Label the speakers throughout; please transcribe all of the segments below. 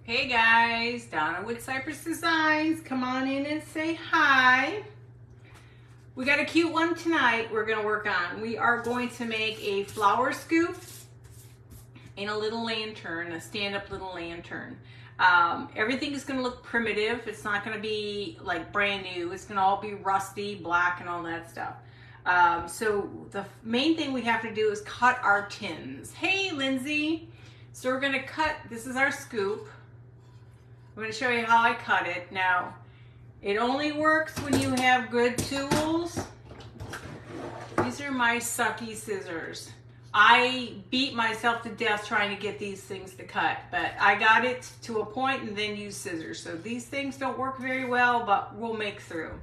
Speaker 1: Hey guys, Donna with Cypress Designs. Come on in and say hi. We got a cute one tonight we're going to work on. We are going to make a flower scoop and a little lantern, a stand-up little lantern. Everything is going to look primitive. It's not going to be like brand new. It's going to all be rusty, black, and all that stuff. So the main thing we have to do is cut our tins. Hey, Lindsay. So we're going to cut, this is our scoop. I'm going to show you how I cut it. Now, it only works when you have good tools. These are my sucky scissors. I beat myself to death trying to get these things to cut, but I got it to a point and then used scissors. So these things don't work very well, but we'll make through.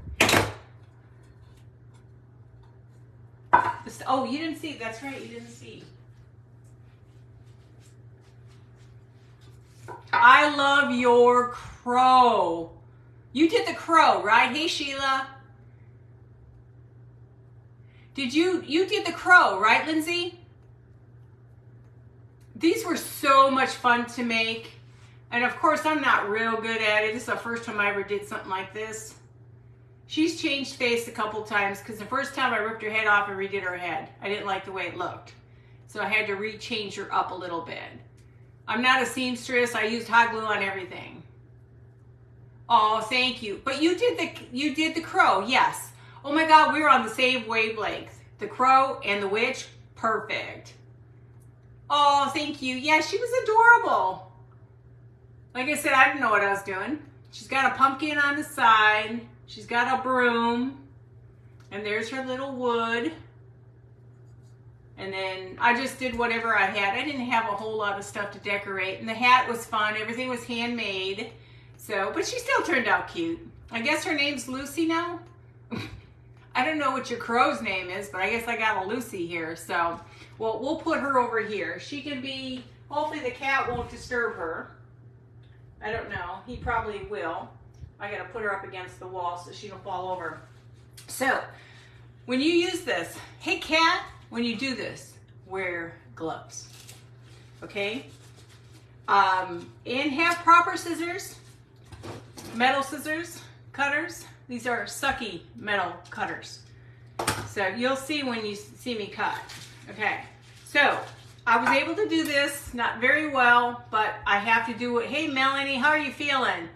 Speaker 1: Oh, you didn't see. That's right, you didn't see. I love your crow. You did the crow, right? Hey, Sheila. You did the crow, right, Lindsay? These were so much fun to make. And of course, I'm not real good at it. This is the first time I ever did something like this. She's changed face a couple times because the first time I ripped her head off and redid her head. I didn't like the way it looked. So I had to rechange her up a little bit. I'm not a seamstress. I used hot glue on everything. Oh, thank you. But you did the crow, yes. Oh my God, we were on the same wavelength. The crow and the witch, perfect. Oh, thank you. Yeah, she was adorable. Like I said, I didn't know what I was doing. She's got a pumpkin on the side. She's got a broom. And there's her little wood. And then I just did whatever I had. I didn't have a whole lot of stuff to decorate. And the hat was fun. Everything was handmade. So, but she still turned out cute. I guess her name's Lucy now. I don't know what your crow's name is, but I guess I got a Lucy here. So, well, we'll put her over here. She can be, hopefully the cat won't disturb her. I don't know. He probably will. I got to put her up against the wall so she don't fall over. So, when you use this, hey cat, when you do this, wear gloves, okay? And have proper scissors, metal scissors, cutters. These are sucky metal cutters. So you'll see when you see me cut, okay? So I was able to do this, not very well, but I have to do it. Hey Melanie, how are you feeling?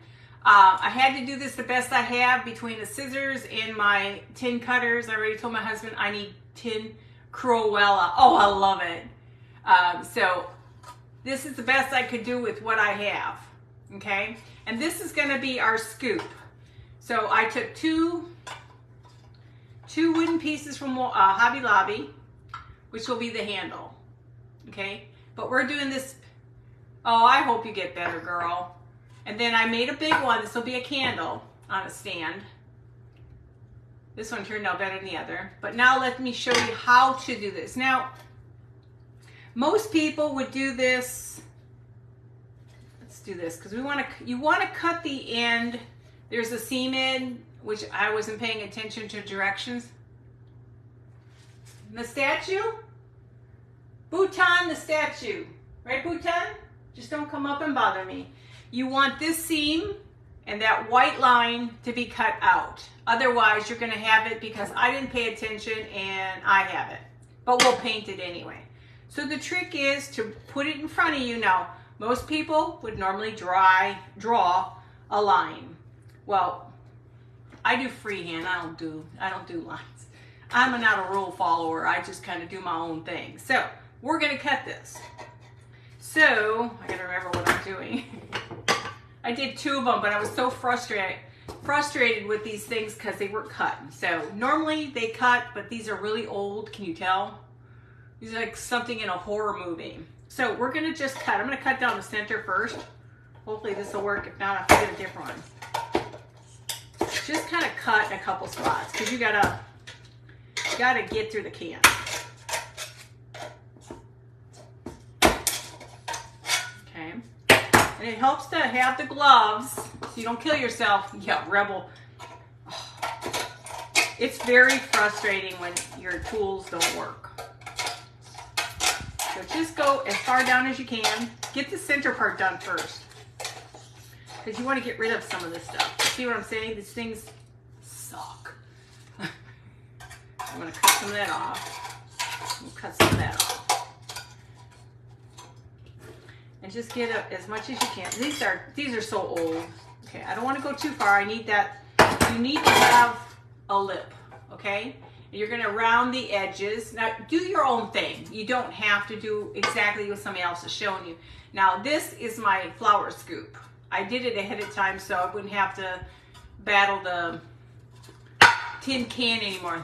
Speaker 1: I had to do this the best I have between the scissors and my tin cutters. I already told my husband I need tin Cruella. Oh, I love it. So this is the best I could do with what I have, okay? And this is going to be our scoop. So I took two wooden pieces from Hobby Lobby, which will be the handle, okay? But we're doing this, oh, I hope you get better, girl. And then I made a big one. This will be a candle on a stand. This one turned out better than the other. But now let me show you how to do this. Now, most people would do this. Let's do this because you want to cut the end. There's a seam in, which I wasn't paying attention to directions. The statue? Bhutan, the statue. Right, Bhutan? Just don't come up and bother me. You want this seam and that white line to be cut out. Otherwise, you're going to have it because I didn't pay attention and I have it. But we'll paint it anyway. So the trick is to put it in front of you. Now, most people would normally draw a line. Well, I do freehand. I don't do lines. I'm not a rule follower. I just kind of do my own thing. So we're going to cut this. So I got to remember what I'm doing. I did two of them, but I was so frustrated with these things because they weren't cut. So normally they cut, but these are really old. Can you tell? These are like something in a horror movie. So we're going to just cut. I'm going to cut down the center first. Hopefully this will work. If not, I'll get a different one. Just kind of cut in a couple spots because you gotta get through the can. Okay. And it helps to have the gloves so you don't kill yourself. Yeah, rebel. It's very frustrating when your tools don't work. So just go as far down as you can. Get the center part done first. because you want to get rid of some of this stuff. See what I'm saying? These things suck. I'm going to cut some of that off. We'll cut some of that off. And just get up as much as you can. These are so old. Okay, I don't want to go too far. I need that. You need to have a lip, okay? And you're going to round the edges. Now, do your own thing. You don't have to do exactly what somebody else is showing you. Now, this is my flour scoop. I did it ahead of time so I wouldn't have to battle the tin can anymore.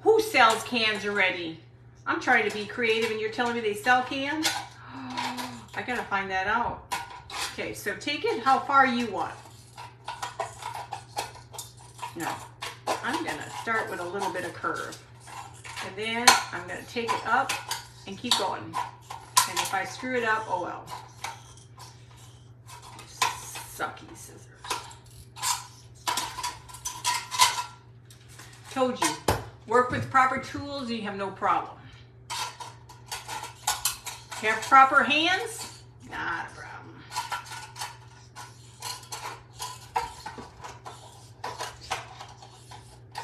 Speaker 1: Who sells cans already? I'm trying to be creative and you're telling me they sell cans? I gotta find that out. Okay, so take it how far you want. Now, I'm gonna start with a little bit of curve. And then I'm gonna take it up and keep going. And if I screw it up, oh well. Sucky scissors. Told you, work with proper tools, you have no problem. Have proper hands, not a problem.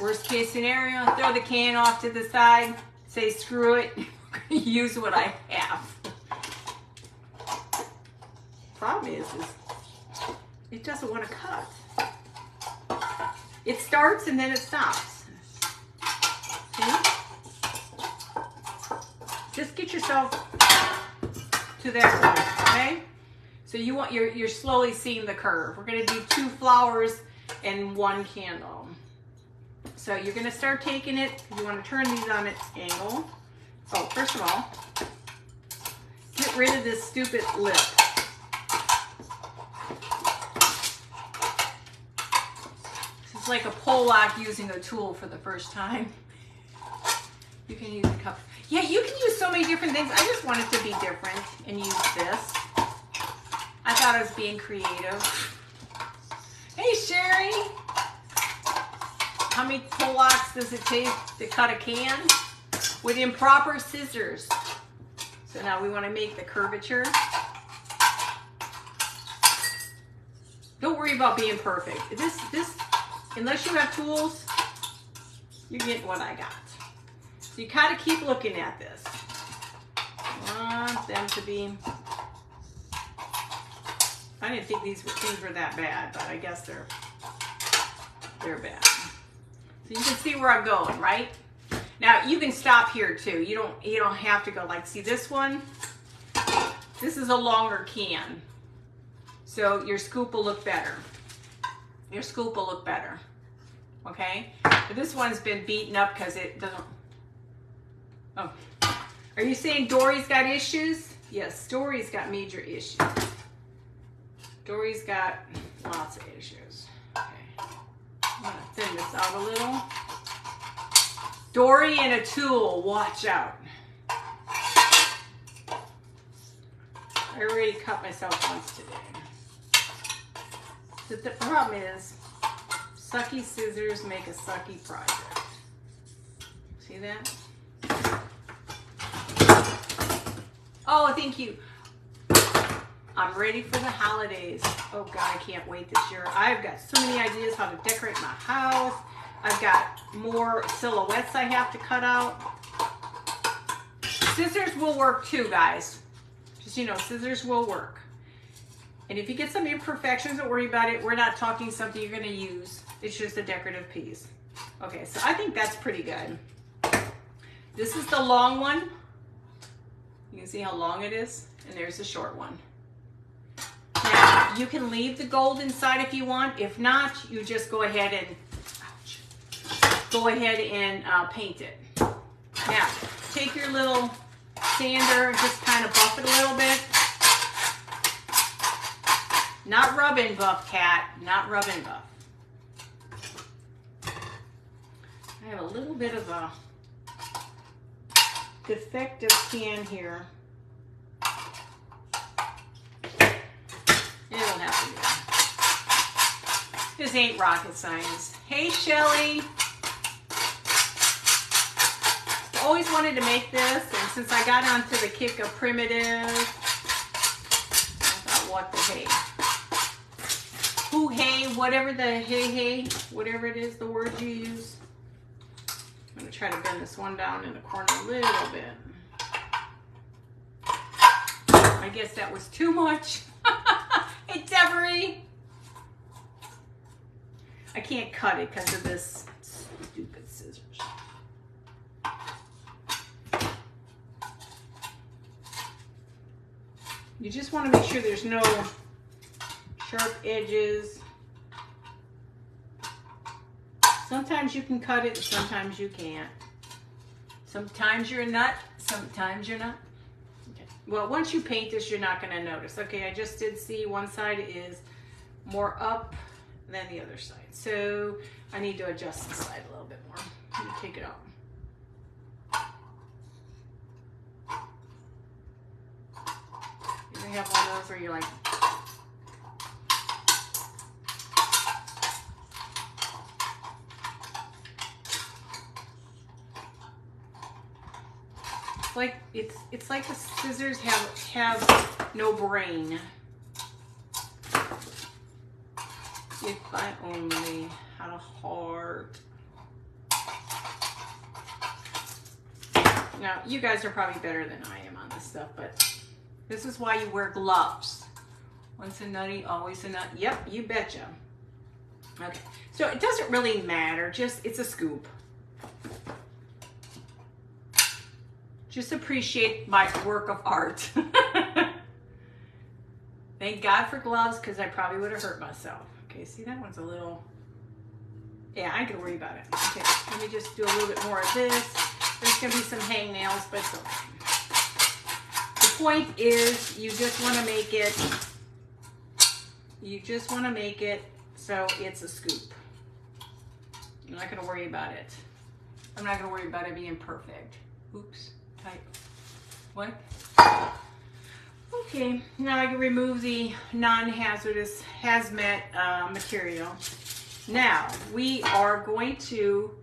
Speaker 1: Worst case scenario, throw the can off to the side, say screw it, use what I have. Problem is it doesn't want to cut. It starts and then it stops. See? Just get yourself to that point, okay? So you're slowly seeing the curve. We're gonna do 2 flowers and 1 candle. So you're gonna start taking it, you wanna turn these on an angle. Oh, first of all, get rid of this stupid lip. This is like a pole lock using a tool for the first time. You can use a cup. Yeah, you can use so many different things. I just wanted to be different and use this. I thought I was being creative. Hey, Sherry. How many pull locks does it take to cut a can? With improper scissors. So now we want to make the curvature. Don't worry about being perfect. This, unless you have tools, you're getting what I got. So you kind of keep looking at this. Want them to be. I didn't think these things were that bad, but I guess they're bad. So you can see where I'm going, right? Now you can stop here too. You don't have to go like, see this one? This is a longer can. So your scoop will look better. Your scoop will look better. Okay? But this one's been beaten up because it doesn't. Oh. Are you saying Dory's got issues? Yes, Dory's got major issues. Dory's got lots of issues. Okay. I'm gonna thin this out a little. Dory and a tool, watch out. I already cut myself once today. But the problem is, sucky scissors make a sucky project. See that? Oh, thank you. I'm ready for the holidays. Oh God, I can't wait this year. I've got so many ideas how to decorate my house. I've got more silhouettes I have to cut out. Scissors will work too, guys. Just, you know, scissors will work. And if you get some imperfections, don't worry about it. We're not talking something you're gonna use. It's just a decorative piece. Okay, so I think that's pretty good. This is the long one. You can see how long it is, and there's the short one. Now, you can leave the gold inside if you want. If not, you just go ahead and, paint it. Now, take your little sander and just kind of buff it a little bit. Not rub and buff, Cat. Not rub and buff. I have a little bit of a defective can here. It'll have to be. This ain't rocket science. Hey, Shelly. Always wanted to make this, and since I got onto the kick of primitive, I thought, what the hey. hoo hey, whatever the hey, whatever it is, the word you use. I'm gonna try to bend this one down in the corner a little bit. I guess that was too much. Hey, Deborah. I can't cut it because of this stupid scissors. You just want to make sure there's no sharp edges. Sometimes you can cut it, sometimes you can't. Sometimes you're a nut, sometimes you're not. Okay. Well, once you paint this, you're not going to notice. Okay, I just did see one side is more up than the other side. So I need to adjust the side a little bit more. Let me take it out. You have one of those where you're like, it's like the scissors have no brain. If I only had a heart. Now, you guys are probably better than I am on this stuff, but this is why you wear gloves. Once a nutty, always a nut. Yep, you betcha. Okay, so it doesn't really matter, just it's a scoop. Just appreciate my work of art. Thank God for gloves, because I probably would have hurt myself. Okay, see, that one's a little, yeah, I can worry about it. Okay, let me just do a little bit more of this. There's gonna be some hangnails, but it's okay. The point is, you just wanna make it, so it's a scoop. I'm not gonna worry about it. I'm not gonna worry about it being perfect. Oops, type, what? Okay, now I can remove the non-hazardous hazmat material. Now, we are going to,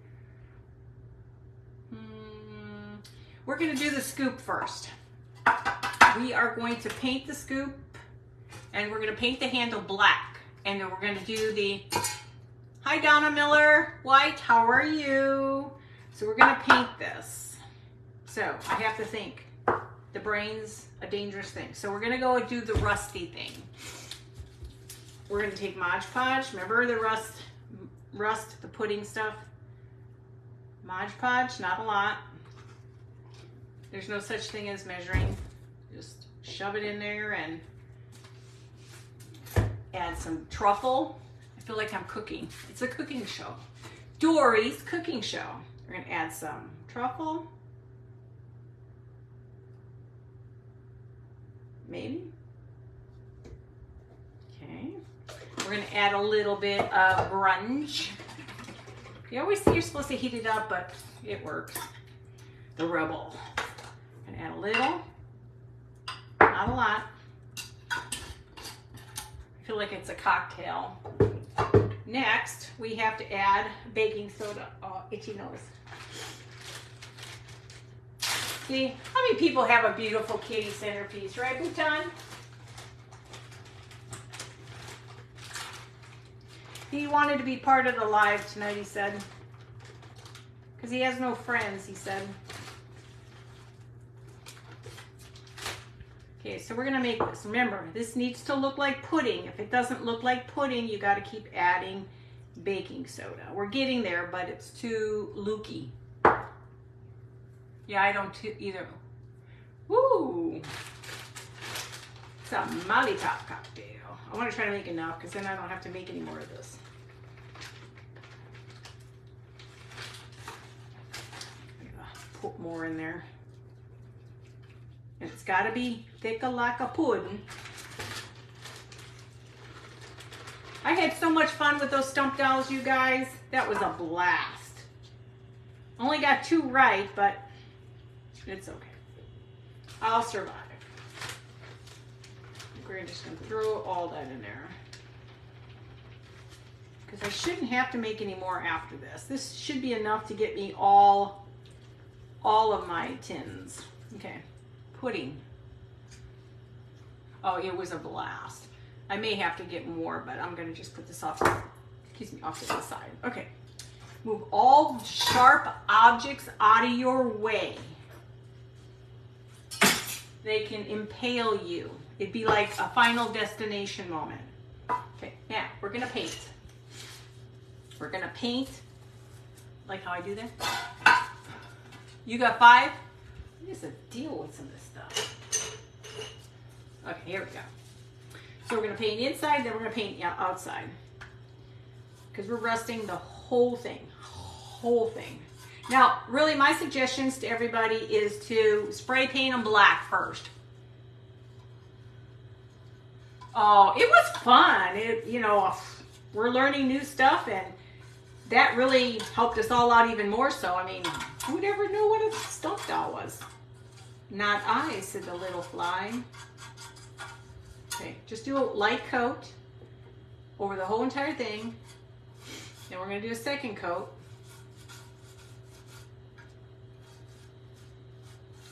Speaker 1: we're going to do the scoop first. We are going to paint the scoop, and we're going to paint the handle black. And then we're going to do the, hi Donna Miller, White, how are you? So we're going to paint this. So I have to think. The brain's a dangerous thing. So we're gonna go do the rusty thing. We're gonna take Mod Podge. Remember the rust, the pudding stuff? Mod Podge, not a lot. There's no such thing as measuring. Just shove it in there and add some truffle. I feel like I'm cooking. It's a cooking show. Dory's cooking show. We're gonna add some truffle. Maybe. Okay. We're going to add a little bit of grunge. You always think you're supposed to heat it up, but it works. The Rebel. And add a little. Not a lot. I feel like it's a cocktail. Next, we have to add baking soda. Oh, itchy nose. See, how many people have a beautiful kitty centerpiece, right, Bhutan? He wanted to be part of the live tonight, he said. Because he has no friends, he said. Okay, so we're going to make this. Remember, this needs to look like pudding. If it doesn't look like pudding, you got to keep adding baking soda. We're getting there, but it's too looky. Yeah, I don't either. Woo! It's a Molly Top cocktail. I want to try to make enough because then I don't have to make any more of this. I'm gonna put more in there. And it's got to be thicker like a pudding. I had so much fun with those stump dolls, you guys. That was a blast. Only got 2 right, but it's okay. I'll survive. We're just going to throw all that in there. Because I shouldn't have to make any more after this. This should be enough to get me all of my tins. Okay. Pudding. Oh, it was a blast. I may have to get more, but I'm gonna just put this off, excuse me, off to the side. Okay, move all sharp objects out of your way. They can impale you. It'd be like a final destination moment. Okay, now we're gonna paint. We're gonna paint, like how I do that. You got 5? What is the deal with some of this stuff? Okay, here we go. So we're gonna paint inside, then we're gonna paint outside. Because we're rusting the whole thing. Now, really my suggestions to everybody is to spray paint them black first. Oh, it was fun. You know, we're learning new stuff, and that really helped us all out even more so. I mean, who'd ever know what a stump doll was? Not I, said the little fly. Okay, just do a light coat over the whole entire thing. Then we're going to do a second coat.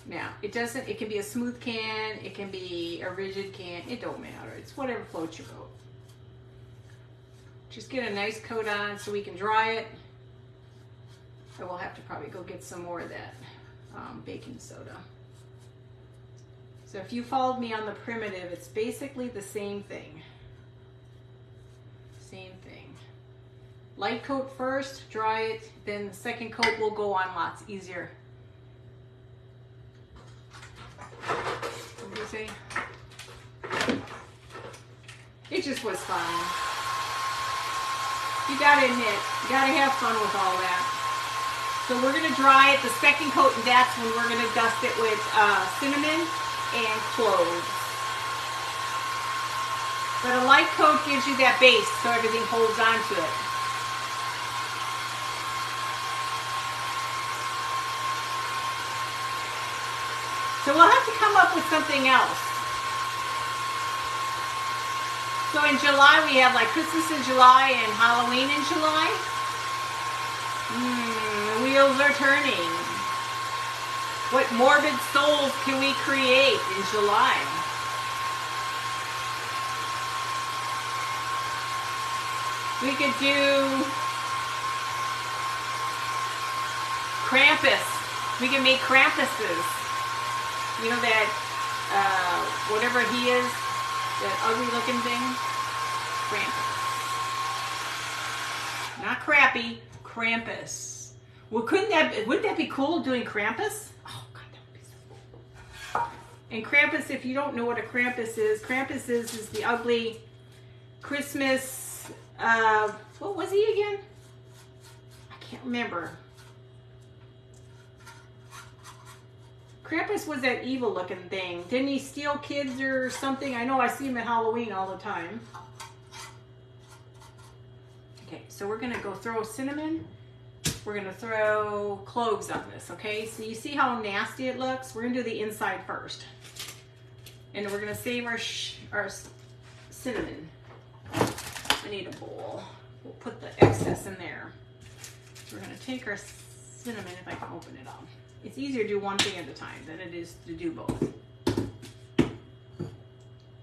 Speaker 1: Now, it can be a smooth can, it can be a rigid can, it don't matter. It's whatever floats your boat. Just get a nice coat on so we can dry it. I will have to probably go get some more of that baking soda. So if you followed me on the primitive, it's basically the same thing. Same thing. Light coat first, dry it, then the second coat will go on lots easier. What did you say? It just was fun. You gotta admit, you gotta have fun with all that. So we're gonna dry it, the second coat, and that's when we're gonna dust it with cinnamon and cloves. But a light coat gives you that base so everything holds onto it. So we'll have to come up with something else. So in July we have like Christmas in July and Halloween in July. The wheels are turning. What morbid souls can we create in July? We could do Krampus. We can make Krampuses. You know that, whatever he is, that ugly looking thing? Krampus. Not crappy, Krampus. Well, wouldn't that be cool doing Krampus? Oh, God, that would be so cool. And Krampus, if you don't know what a Krampus is the ugly Christmas, what was he again? I can't remember. Krampus was that evil looking thing. Didn't he steal kids or something? I know I see him at Halloween all the time. Okay, so we're gonna go throw cinnamon. We're gonna throw cloves on this, okay? So you see how nasty it looks? We're gonna do the inside first. And we're gonna save our cinnamon. I need a bowl. We'll put the excess in there. So we're gonna take our cinnamon, if I can open it up. It's easier to do one thing at a time than it is to do both. So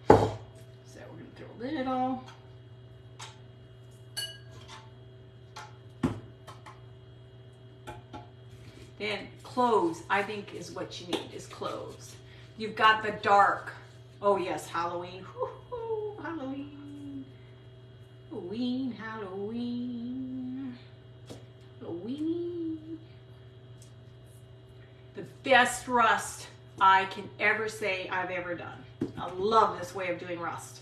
Speaker 1: we're going to throw a little. Then cloves, I think, is what you need, is cloves. You've got the dark. Oh yes, Halloween. Woo-hoo, Halloween. Halloween, Halloween. Halloween. The best rust I can ever say I've ever done. I love this way of doing rust.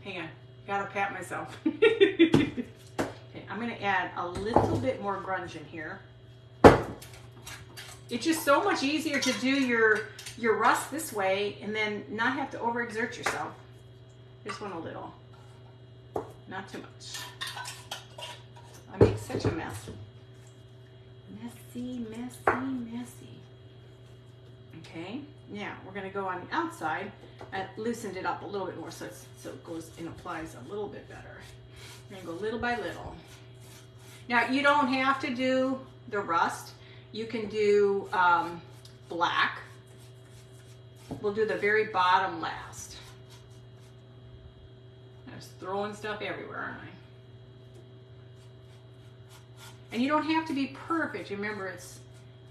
Speaker 1: Hang on, gotta pat myself. Okay, I'm gonna add a little bit more grunge in here. It's just so much easier to do your rust this way and then not have to overexert yourself. This one a little, not too much. I make such a mess. Messy, messy, messy. Okay, now we're going to go on the outside. I loosened it up a little bit more so it goes and applies a little bit better. We're going to go little by little. Now you don't have to do the rust. You can do black. We'll do the very bottom last. just throwing stuff everywhere, aren't I? And you don't have to be perfect. Remember,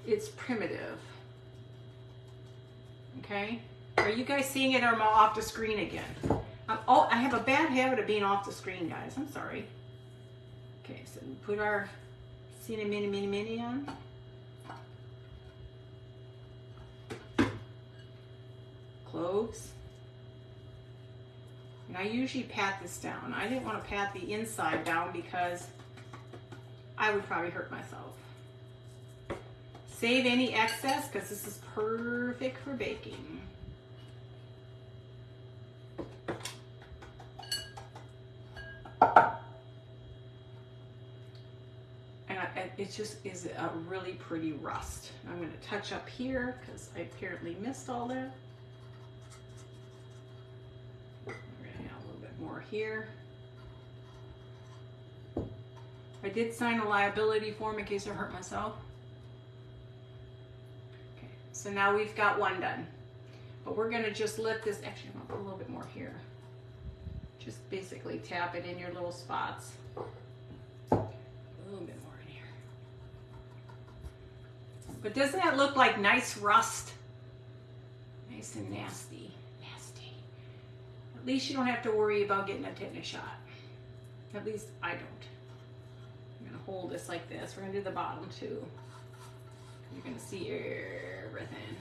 Speaker 1: it's primitive. Okay? Are you guys seeing it, or am I off the screen again? Oh, I have a bad habit of being off the screen, guys. I'm sorry. Okay, so we put our mini on. Cloves. And I usually pat this down. I didn't want to pat the inside down because I would probably hurt myself. Save any excess because this is perfect for baking. And it just is a really pretty rust. I'm going to touch up here because I apparently missed all that. We're going to add a little bit more here. I did sign a liability form in case I hurt myself. Okay, so now we've got one done. But we're going to just let this, actually I'm going to put a little bit more here. Just basically tap it in your little spots. A little bit more in here. But doesn't that look like nice rust? Nice and nasty. Nasty. At least you don't have to worry about getting a tetanus shot. At least I don't. I'm going to hold this like this. We're going to do the bottom too. You're going to see everything.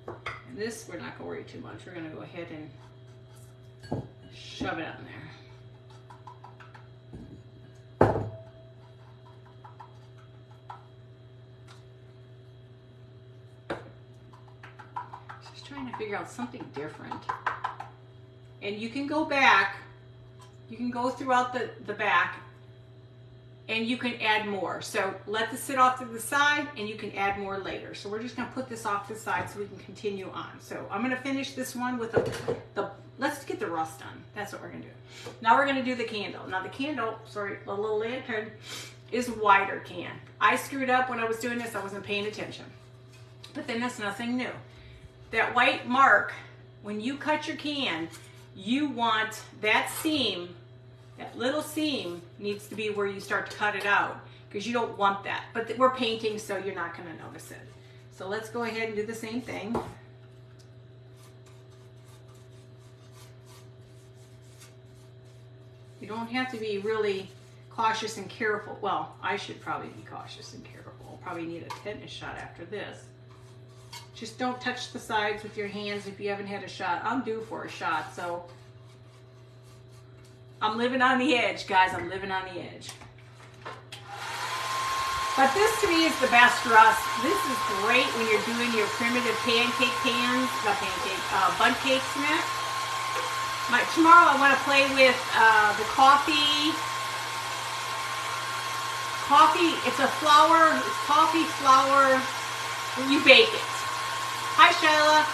Speaker 1: And this, we're not going to worry too much. We're going to go ahead and shove it on there. Just trying to figure out something different. And you can go back, you can go throughout the back, and you can add more. So let this sit off to the side, and you can add more later. So we're just going to put this off to the side so we can continue on. So I'm going to finish this one with let's get the rust done. That's what we're going to do. Now we're going to do the candle. Now the candle, sorry, the little lantern is wider can. I screwed up when I was doing this. I wasn't paying attention. But then that's nothing new. That white mark, when you cut your can, you want that seam, that little seam needs to be where you start to cut it out because you don't want that. But we're painting, so you're not going to notice it. So let's go ahead and do the same thing. You don't have to be really cautious and careful. Well, I should probably be cautious and careful. I'll probably need a tetanus shot after this. Just don't touch the sides with your hands if you haven't had a shot. I'm due for a shot, so I'm living on the edge, guys. I'm living on the edge. But this to me is the best rust. This is great when you're doing your primitive pancake pans, not pancake, bun cakes in it. Tomorrow I want to play with the coffee. It's a flour, it's coffee flour when you bake it. Hi, Shyla.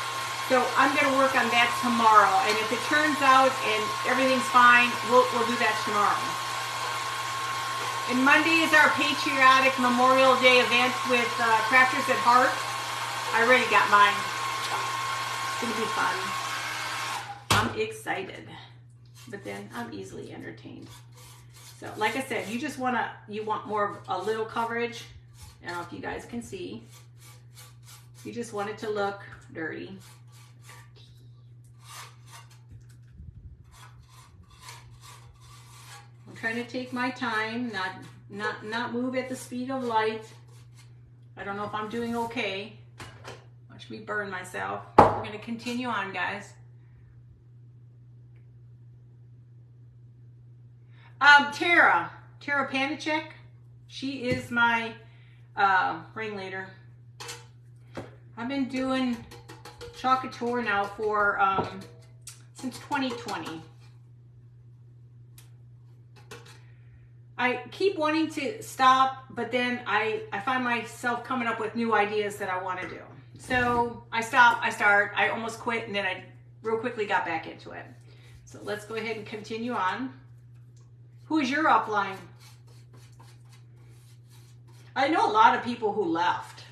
Speaker 1: So I'm going to work on that tomorrow. And if it turns out and everything's fine, we'll do that tomorrow. And Monday is our patriotic Memorial Day event with Crafters at Heart. I already got mine. It's going to be fun. I'm excited. But then I'm easily entertained. So like I said, you want more of a little coverage. I don't know if you guys can see. You just want it to look dirty. I'm trying to take my time, not move at the speed of light. I don't know if I'm doing okay. Watch me burn myself. We're going to continue on, guys. Tara Panachek, she is my ringleader. I've been doing Chocolate Tour now for since 2020. I keep wanting to stop, but then I find myself coming up with new ideas that I want to do. So I stop, I start, I almost quit, and then I real quickly got back into it. So let's go ahead and continue on. Who is your upline? I know a lot of people who left.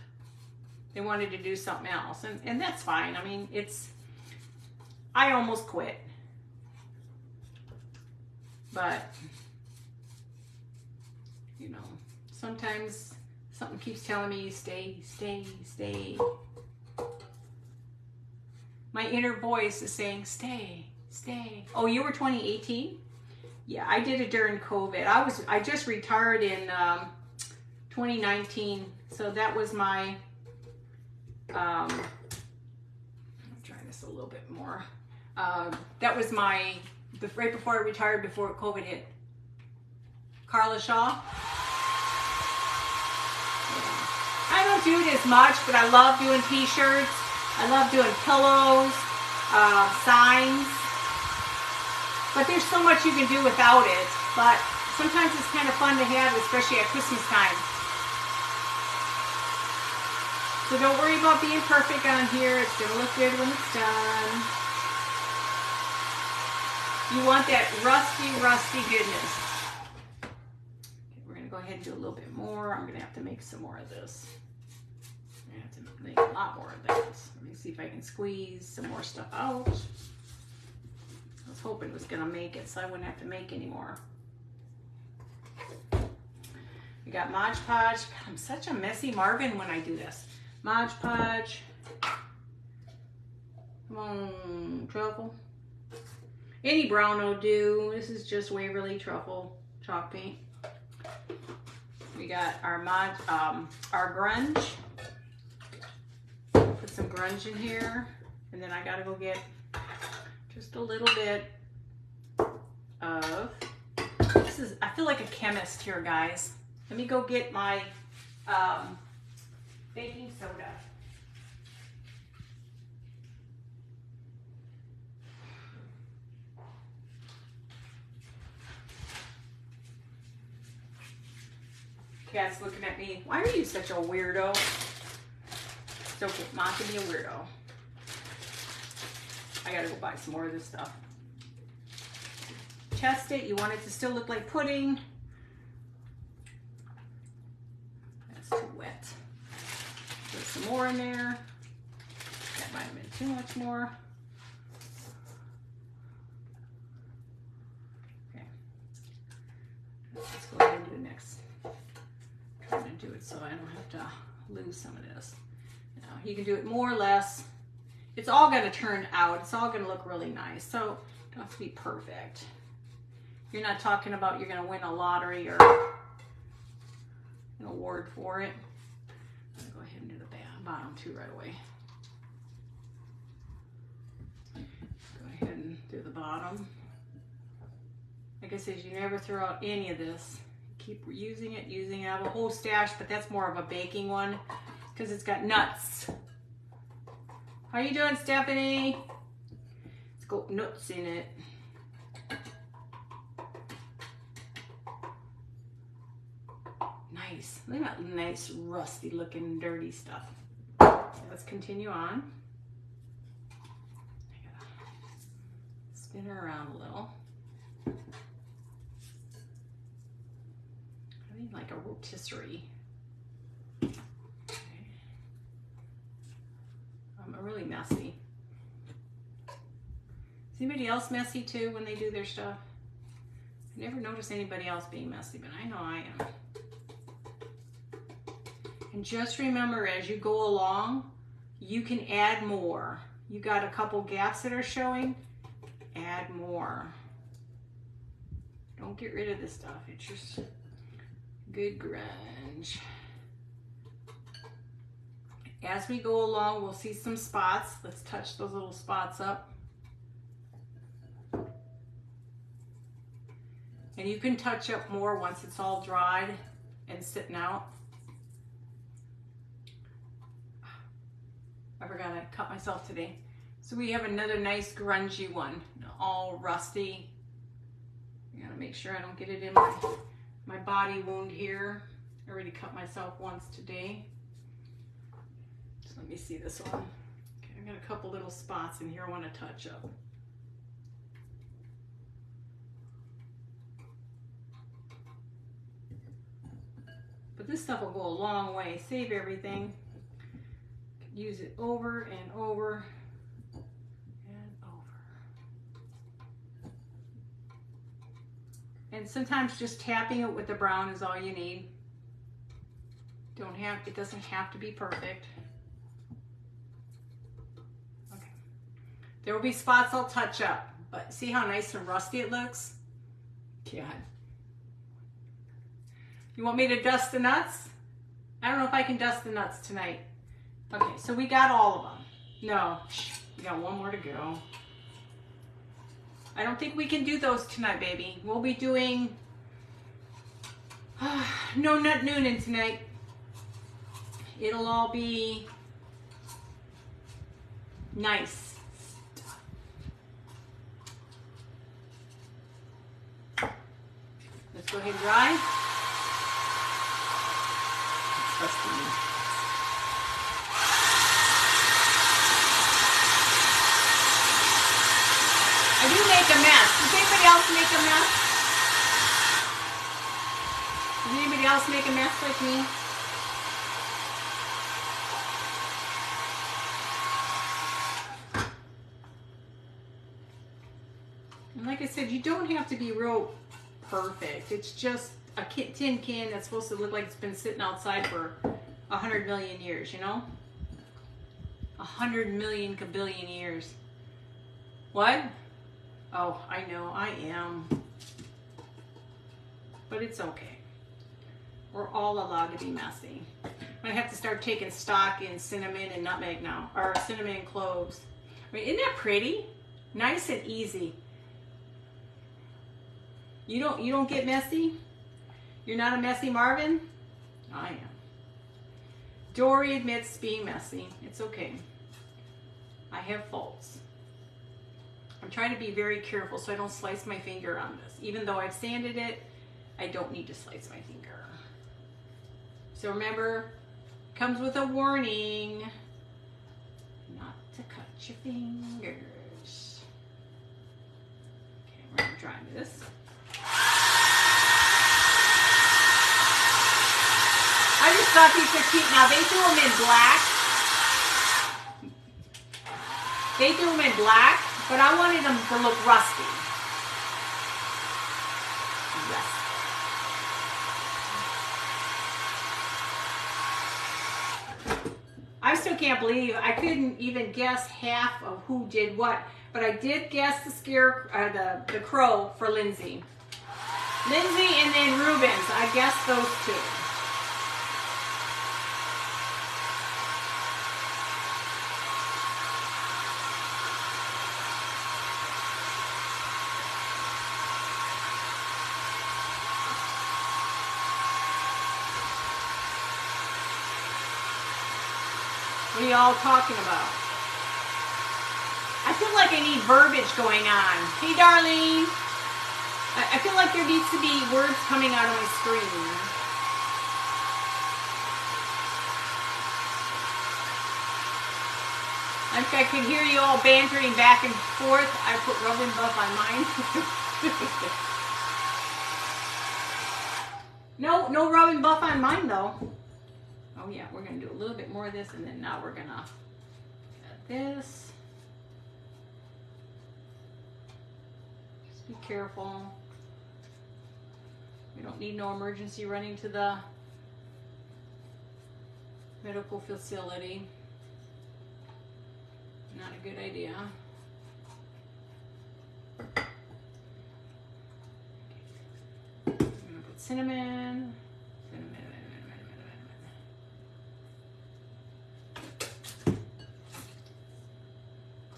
Speaker 1: They wanted to do something else, and that's fine. I mean, it's I almost quit. But, you know, sometimes something keeps telling me, stay, stay, stay. My inner voice is saying, stay, stay. Oh, you were 2018? Yeah, I did it during COVID. I just retired in 2019. So that was my, I'm trying this a little bit more. That was my, right before I retired, before COVID hit. Carla Shaw. I don't do it as much, but I love doing t-shirts. I love doing pillows, signs. But there's so much you can do without it. But sometimes it's kind of fun to have, especially at Christmas time. So don't worry about being perfect on here. It's going to look good when it's done. You want that rusty, rusty goodness. Okay, we're going to go ahead and do a little bit more. I'm going to have to make some more of this. I'm going to have to make a lot more of this. Let me see if I can squeeze some more stuff out. I was hoping it was going to make it so I wouldn't have to make any more. We got Mod Podge. God, I'm such a messy Marvin when I do this. Mod Podge. Come on, truffle. Any brown will do. This is just Waverly Truffle chalk paint. We got our our grunge. Put some grunge in here, and then I gotta go get just a little bit of. I feel like a chemist here, guys. Let me go get my baking soda. Cat's looking at me. Why are you such a weirdo? Still mocking me a weirdo. I gotta go buy some more of this stuff. Test it. You want it to still look like pudding. That's too wet. Put some more in there. That might have been too much more. Okay. Let's go ahead and do next. I'm trying to do it so I don't have to lose some of this. Now, you can do it more or less. It's all going to turn out. It's all going to look really nice. So, you don't have to be perfect. You're not talking about you're going to win a lottery or an award for it. I'm going to go ahead and do the bottom two right away. Go ahead and do the bottom. Like I said, you never throw out any of this. Keep using it, using it. I have a whole stash, but that's more of a baking one because it's got nuts. How you doing, Stephanie? It's got nuts in it. Nice. Look at that nice, rusty looking, dirty stuff. Let's continue on. I gotta spin her around a little. I need like a rotisserie. Okay. I'm really messy. Is anybody else messy too when they do their stuff? I never notice anybody else being messy, but I know I am. And just remember, as you go along, you can add more. You got a couple gaps that are showing, add more. Don't get rid of this stuff. It's just good grunge. As we go along, we'll see some spots. Let's touch those little spots up. And you can touch up more once it's all dried and sitting out. I forgot I cut myself today. So we have another nice grungy one, all rusty. I gotta make sure I don't get it in my body wound here. I already cut myself once today. So let me see this one. Okay, I've got a couple little spots in here I want to touch up. But this stuff will go a long way. Save everything. Use it over and over and over. And sometimes just tapping it with the brown is all you need. It doesn't have to be perfect. Okay. There will be spots I'll touch up, but see how nice and rusty it looks? God. You want me to dust the nuts? I don't know if I can dust the nuts tonight. Okay, so we got all of them. No, we got one more to go. I don't think we can do those tonight, baby. We'll be doing no nut noonan tonight. It'll all be nice stuff. Let's go ahead and dry. I do make a mess. Does anybody else make a mess? Does anybody else make a mess like me? And like I said, you don't have to be real perfect. It's just a tin can that's supposed to look like it's been sitting outside for 100 million years, you know? 100 million kabillion years. What? Oh, I know, I am. But it's okay. We're all allowed to be messy. I'm gonna have to start taking stock in cinnamon and nutmeg now, or cinnamon and cloves. I mean, isn't that pretty? Nice and easy. You don't get messy? You're not a messy Marvin? I am. Dory admits being messy. It's okay. I have faults. I'm trying to be very careful so I don't slice my finger on this. Even though I've sanded it, I don't need to slice my finger. So remember, comes with a warning not to cut your fingers. Okay, we're gonna try this. I just thought these were cute. Now they do them in black. They do them in black, but I wanted them to look rusty. I still can't believe I couldn't even guess half of who did what, but I did guess the crow for Lindsay. Lindsay and then Rubens. I guessed those two. What are y'all talking about? I feel like I need verbiage going on. Hey, darling. I feel like there needs to be words coming out of my screen. Like I could hear you all bantering back and forth. I put rub and buff on mine. No rub and buff on mine though. Oh yeah, we're gonna do a little bit more of this, and then now we're gonna add this. Just be careful. We don't need no emergency running to the medical facility. Not a good idea. I'm gonna put cinnamon.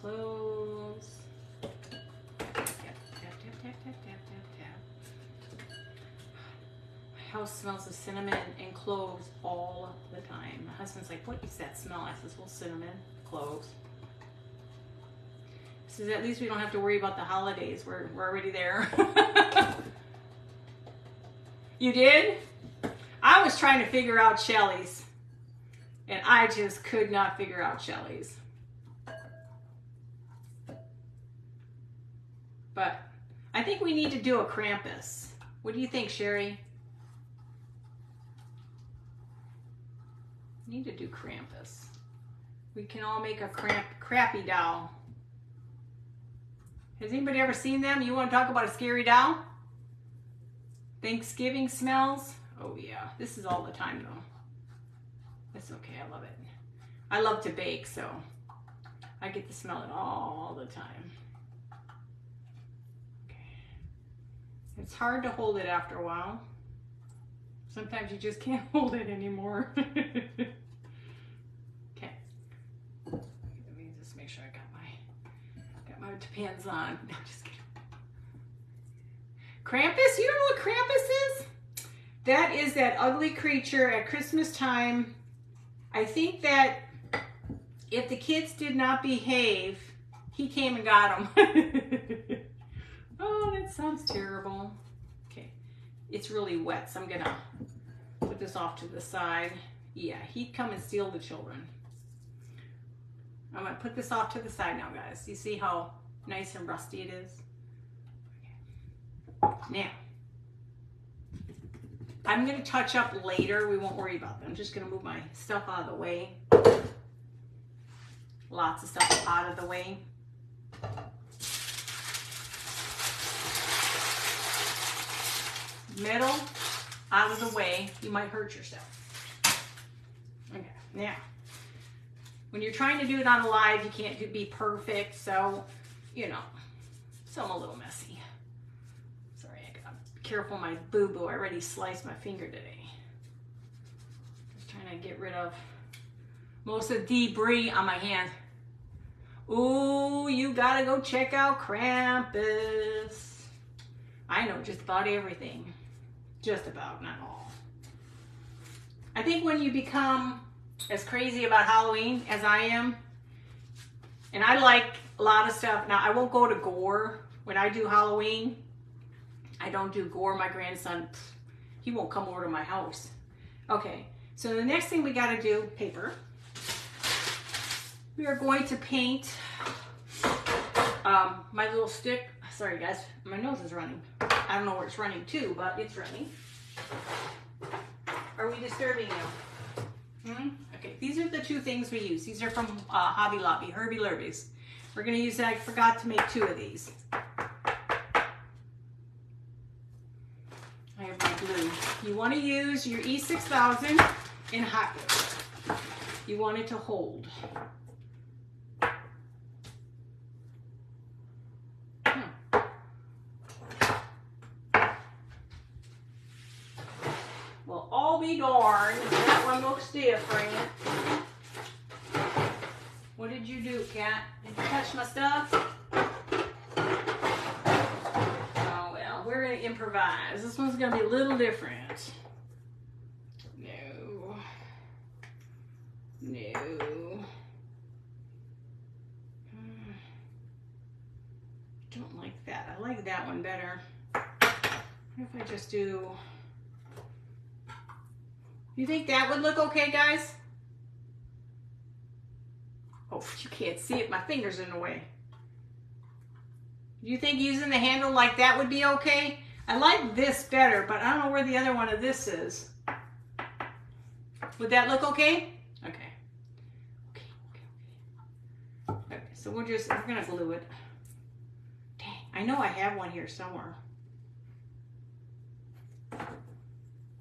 Speaker 1: Cloves. Tap. My house smells of cinnamon and cloves all the time. My husband's like, what is that smell? I says, well, cinnamon, cloves. He says, at least we don't have to worry about the holidays. We're already there. You did? I was trying to figure out Shelly's, and I just could not figure out Shelly's. But I think we need to do a Krampus. What do you think, Sherry? We need to do Krampus. We can all make a crappy doll. Has anybody ever seen them? You want to talk about a scary doll? Thanksgiving smells. Oh yeah, this is all the time though. That's okay, I love it. I love to bake, so I get to smell it all the time. Okay. It's hard to hold it after a while. Sometimes you just can't hold it anymore. Okay. Let me just make sure I got my pans on. No, just kidding. Krampus? You don't know what Krampus is? That is that ugly creature at Christmas time. I think that if the kids did not behave, he came and got them. Oh, that sounds terrible. Okay, it's really wet, so I'm gonna put this off to the side. Yeah, he'd come and steal the children. I'm gonna put this off to the side now, guys. You see how nice and rusty it is? Okay. Now, I'm gonna touch up later. We won't worry about them. I'm just gonna move my stuff out of the way. Lots of stuff out of the way. Middle out of the way. You might hurt yourself. Okay, now, when you're trying to do it on a live, you can't be perfect, so, you know, so I'm a little messy. Sorry, I gotta be careful my boo-boo. I already sliced my finger today. Just trying to get rid of most of the debris on my hand. Ooh, you gotta go check out Krampus. I know just about everything. Just about, not all. I think when you become as crazy about Halloween as I am, and I like a lot of stuff. Now, I won't go to gore when I do Halloween. I don't do gore. My grandson, he won't come over to my house. Okay, so the next thing we gotta do, paper. We are going to paint my little stick. Sorry guys, my nose is running. I don't know where it's running to, but it's running. Are we disturbing you? Okay, these are the two things we use. These are from Hobby Lobby, Herbie Lurbies. We're gonna use that. I forgot to make 2 of these. I have my glue. You wanna use your E6000 in hot glue. You want it to hold. Well, all be darned, that one looks different. What did you do, Kat? Did you touch my stuff? Oh well, we're gonna improvise. This one's gonna be a little different. No. No. Don't like that. I like that one better. What if I just do... You think that would look okay, guys? Oh, you can't see it. My finger's in the way. Do you think using the handle like that would be okay? I like this better, but I don't know where the other one of this is. Would that look okay? Okay. Okay, so we're gonna glue it. Dang, I know I have one here somewhere.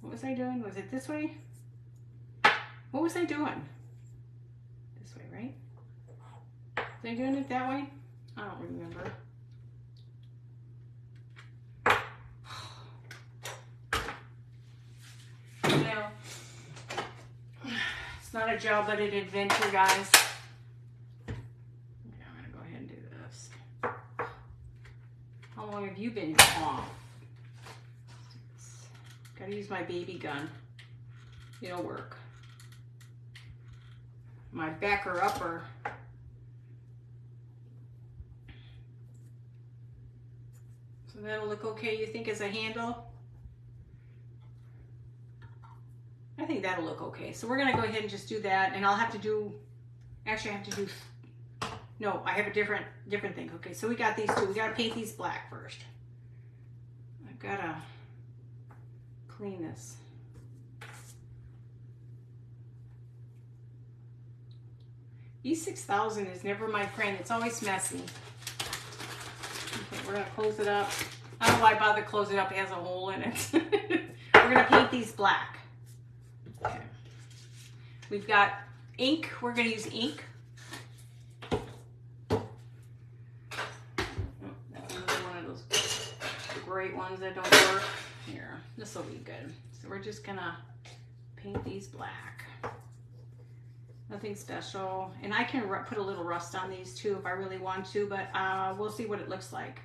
Speaker 1: What was I doing? Was it this way? What was I doing? This way, right? Was I doing it that way? I don't remember. Now, it's not a job, but an adventure, guys. Okay, I'm gonna go ahead and do this. How long have you been off? Gotta use my baby gun. It'll work. My backer upper. So that'll look okay, you think, as a handle? I think that'll look okay. So we're gonna go ahead and just do that, and I'll have to do, actually I have to do, no, I have a different thing. Okay, so we got these two. We gotta paint these black first. I've gotta clean this. E6000 is never my friend. It's always messy. Okay, we're gonna close it up. I know why I bother closing it up. It has a hole in it. We're going to paint these black. Okay. We've got ink. We're going to use ink. Oh, that's another one of those great ones that don't work. Here, this will be good. So we're just going to paint these black. Nothing special. And I can put a little rust on these too if I really want to, but we'll see what it looks like.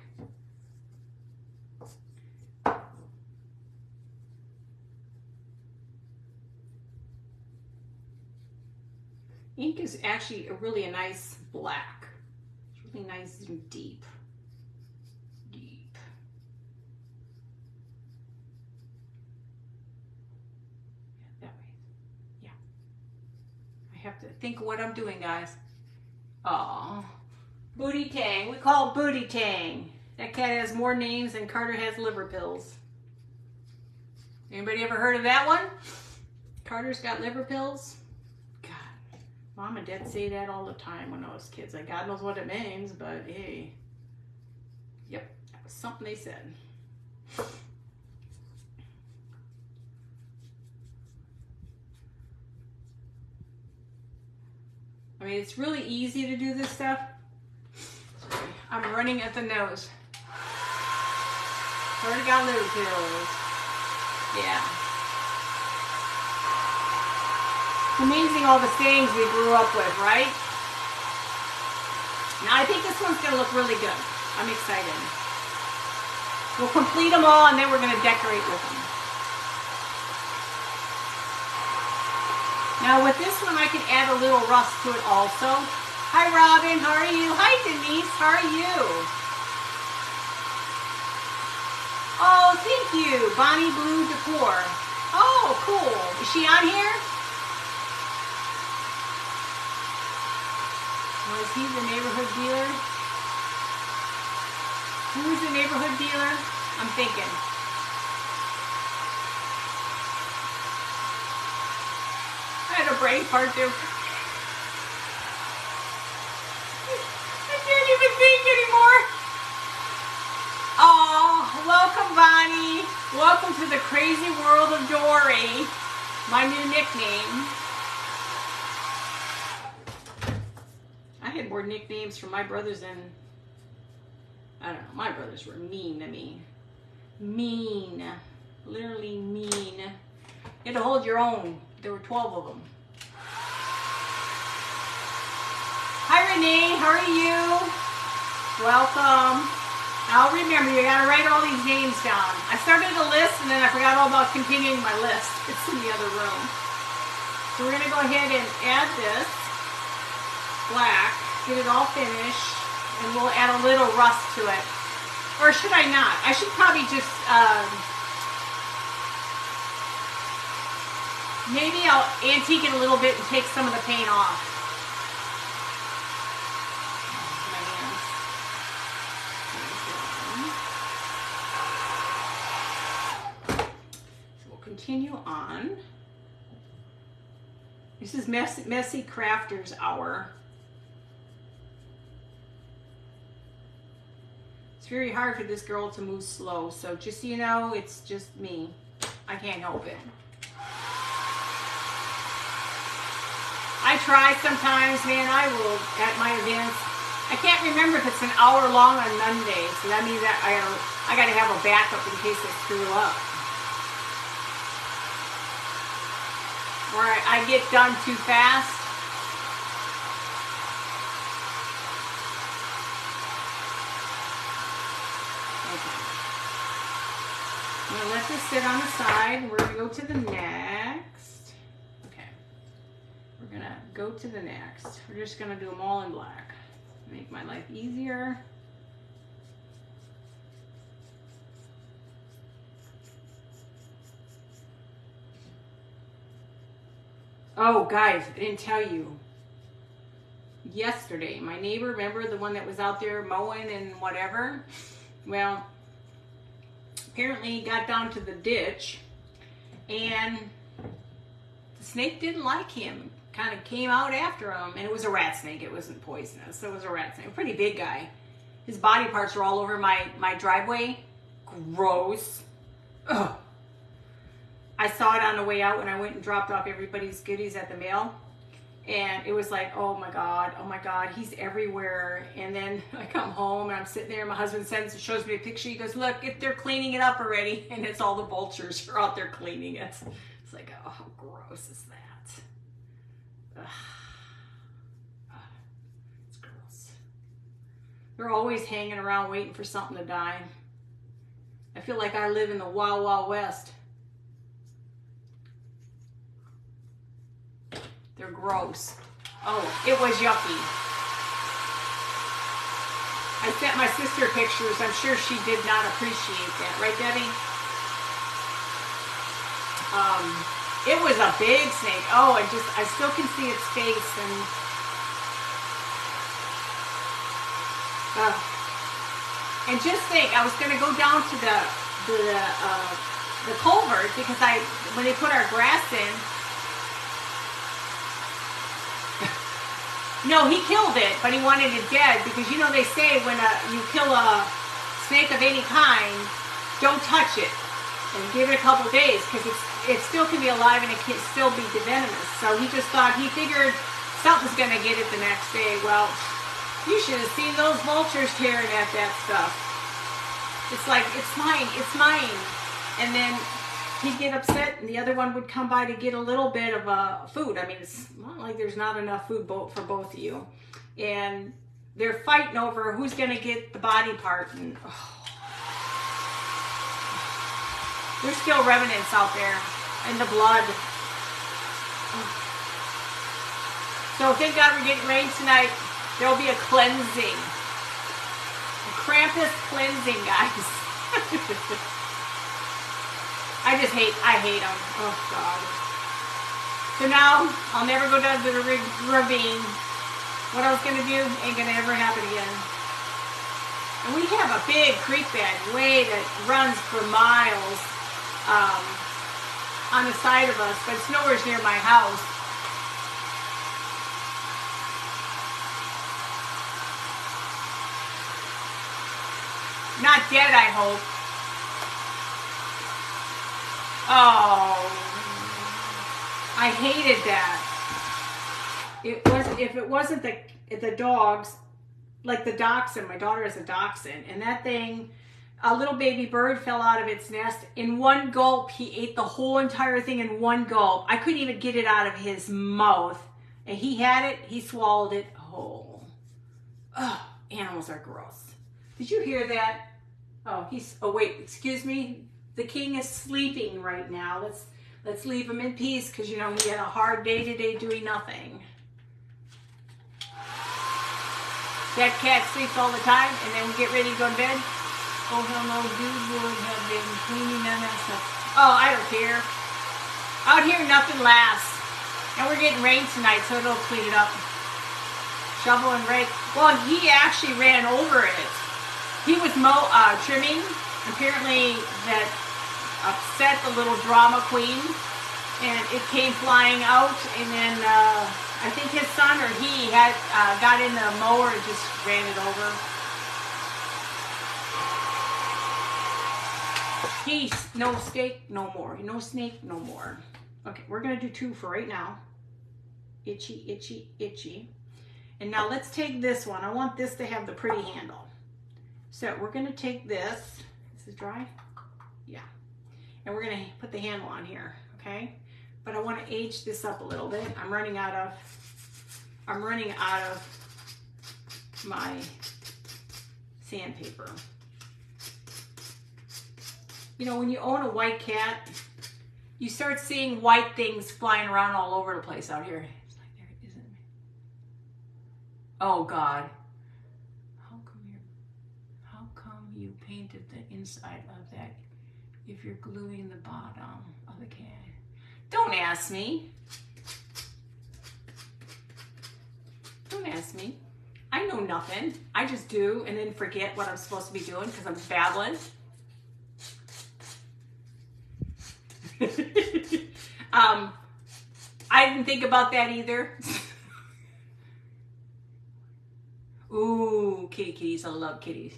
Speaker 1: Ink is actually a nice black. It's really nice and deep. Deep. Yeah, that way. Yeah. I have to think of what I'm doing, guys. Oh, Booty Tang. We call it Booty Tang. That cat has more names than Carter has liver pills. Anybody ever heard of that one? Carter's got liver pills? Mom and Dad say that all the time when I was kids. Like, God knows what it means, but hey. Yep, that was something they said. I mean, it's really easy to do this stuff. Sorry, I'm running at the nose. Already got liver pills. Yeah. Amazing all the sayings we grew up with, right? Now I think this one's going to look really good. I'm excited. We'll complete them all and then we're going to decorate with them. Now with this one I can add a little rust to it also. Hi Robin, how are you? Hi Denise, how are you? Oh, thank you. Bonnie Blue Decor. Oh, cool. Is she on here? Was he the neighborhood dealer? Who's the neighborhood dealer? I'm thinking. I had a brain fart too. I can't even think anymore. Oh, welcome Bonnie. Welcome to the crazy world of Dory. My new nickname. I had more nicknames from my brothers than, I don't know, my brothers were mean to me. Mean. Literally mean. You had to hold your own. There were 12 of them. Hi Renee, how are you? Welcome. Now remember, you gotta write all these names down. I started a list and then I forgot all about continuing my list. It's in the other room. So we're gonna go ahead and add this black, get it all finished, and we'll add a little rust to it. Or should I not? I should probably just, maybe I'll antique it a little bit and take some of the paint off. My hands. So we'll continue on. This is Messy Crafters Hour. It's very hard for this girl to move slow, so just so you know, it's just me. I can't help it. I try sometimes, man. I will, at my events, I can't remember if it's an hour long on Monday, so that means that I gotta have a backup in case I screw up. Or I get done too fast. I'm going to let this sit on the side and we're going to go to the next. Okay. We're going to go to the next. We're just going to do them all in black. Make my life easier. Oh, guys, I didn't tell you. Yesterday, my neighbor, remember the one that was out there mowing and whatever? Well, apparently he got down to the ditch and the snake didn't like him. Kind of came out after him, and it was a rat snake. It wasn't poisonous. So it was a rat snake. A pretty big guy. His body parts were all over my driveway. gross. Ugh. I saw it on the way out when I went and dropped off everybody's goodies at the mail. And it was like, oh my God, he's everywhere. And then I come home and I'm sitting there, and my husband shows me a picture. He goes, look, if they're cleaning it up already. And it's all the vultures are out there cleaning it. It's like, oh, how gross is that? Ugh. It's gross. They're always hanging around waiting for something to die. I feel like I live in the Wild Wild West. They're gross. Oh, it was yucky. I sent my sister pictures. I'm sure she did not appreciate that. Right, Debbie? It was a big snake. Oh, I still can see its face. And just think, I was going to go down to the culvert because when they put our grass in, no, he killed it, but he wanted it dead because, you know, they say when you kill a snake of any kind, don't touch it and give it a couple days because it still can be alive and it can still be venomous. So he figured something's going to get it the next day. Well, you should have seen those vultures tearing at that stuff. It's like, it's mine. And then he'd get upset and the other one would come by to get a little bit of food. I mean, it's not like there's not enough food for both of you. And they're fighting over who's going to get the body part. And there's still remnants out there and the blood. So thank God we're getting rain tonight. There will be a cleansing. A Krampus cleansing, guys. I hate them. Oh, God. So now, I'll never go down to the ravine. What I was going to do ain't going to ever happen again. And we have a big creek bed way that runs for miles on the side of us, but it's nowhere near my house. Not dead, I hope. Oh, I hated that. If it wasn't the dogs, like the dachshund. My daughter has a dachshund, and that thing, a little baby bird fell out of its nest. In one gulp, he ate the whole entire thing in one gulp. I couldn't even get it out of his mouth, and he had it. He swallowed it whole. Oh, animals are gross. Did you hear that? Oh, wait, excuse me. The king is sleeping right now. Let's leave him in peace because, you know, he had a hard day today doing nothing. That cat sleeps all the time and then we get ready to go to bed. Oh, hello, dude would have been cleaning on that stuff. Oh, I don't care. Out here, nothing lasts. And we're getting rain tonight, so it'll clean it up. Shovel and rake. Well, he actually ran over it. He was trimming. Apparently that upset the little drama queen, and it came flying out, and then I think his son or he had got in the mower and just ran it over. No steak, no more. No snake, no more. Okay, we're gonna do 2 for right now. Itchy, itchy, itchy. And now let's take this one. I want this to have the pretty handle. So we're gonna take this. This is dry? Yeah. And we're gonna put the handle on here, okay? But I wanna age this up a little bit. I'm running out of my sandpaper. You know, when you own a white cat, you start seeing white things flying around all over the place out here. It's like, there it isn't. Oh God. How come you painted the inside of that if you're gluing the bottom of the can? Don't ask me. Don't ask me. I know nothing. I just do and then forget what I'm supposed to be doing because I'm babbling. I didn't think about that either. Ooh, kitties. I love kitties.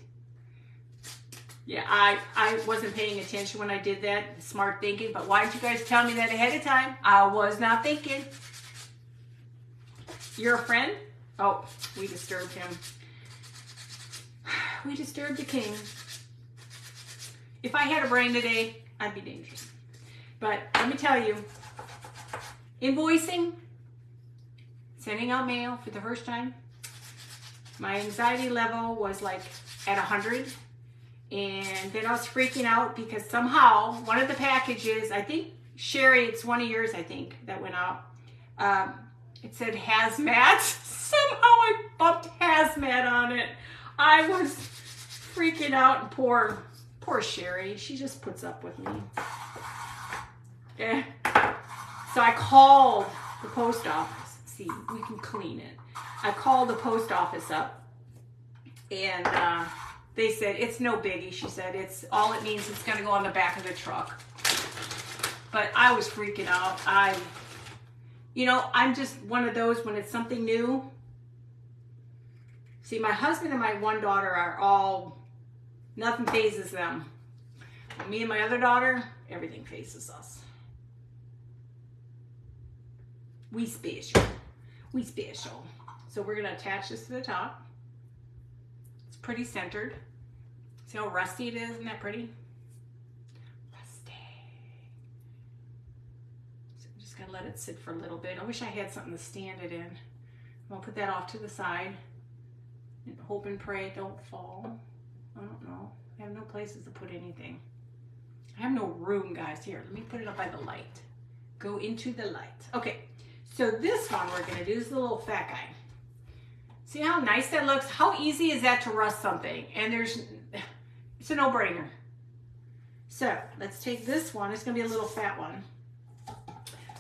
Speaker 1: Yeah, I wasn't paying attention when I did that. Smart thinking, but why didn't you guys tell me that ahead of time? I was not thinking. You're a friend? Oh, we disturbed him. We disturbed the king. If I had a brain today, I'd be dangerous. But let me tell you, invoicing, sending out mail for the first time, my anxiety level was like at 100. And then I was freaking out because somehow one of the packages, I think, Sherry, it's one of yours, I think, that went out. It said hazmat. Somehow I bumped hazmat on it. I was freaking out, and poor Sherry. She just puts up with me. So I called the post office. See, we can clean it. I called the post office up, and they said, it's no biggie. She said, it's all it means, it's going to go on the back of the truck. But I was freaking out. I'm just one of those when it's something new. See, my husband and my one daughter are all, nothing phases them. Me and my other daughter, everything phases us. We special. We special. So we're going to attach this to the top. It's pretty centered. See how rusty it is? Isn't that pretty? Rusty. So I'm just going to let it sit for a little bit. I wish I had something to stand it in. I'll put that off to the side and hope and pray it don't fall. I don't know. I have no places to put anything. I have no room, guys. Here, let me put it up by the light. Go into the light. Okay, so this one we're going to do. This is the little fat guy. See how nice that looks? How easy is that to rust something? And it's a no-brainer. So let's take this one. It's going to be a little fat one. I'm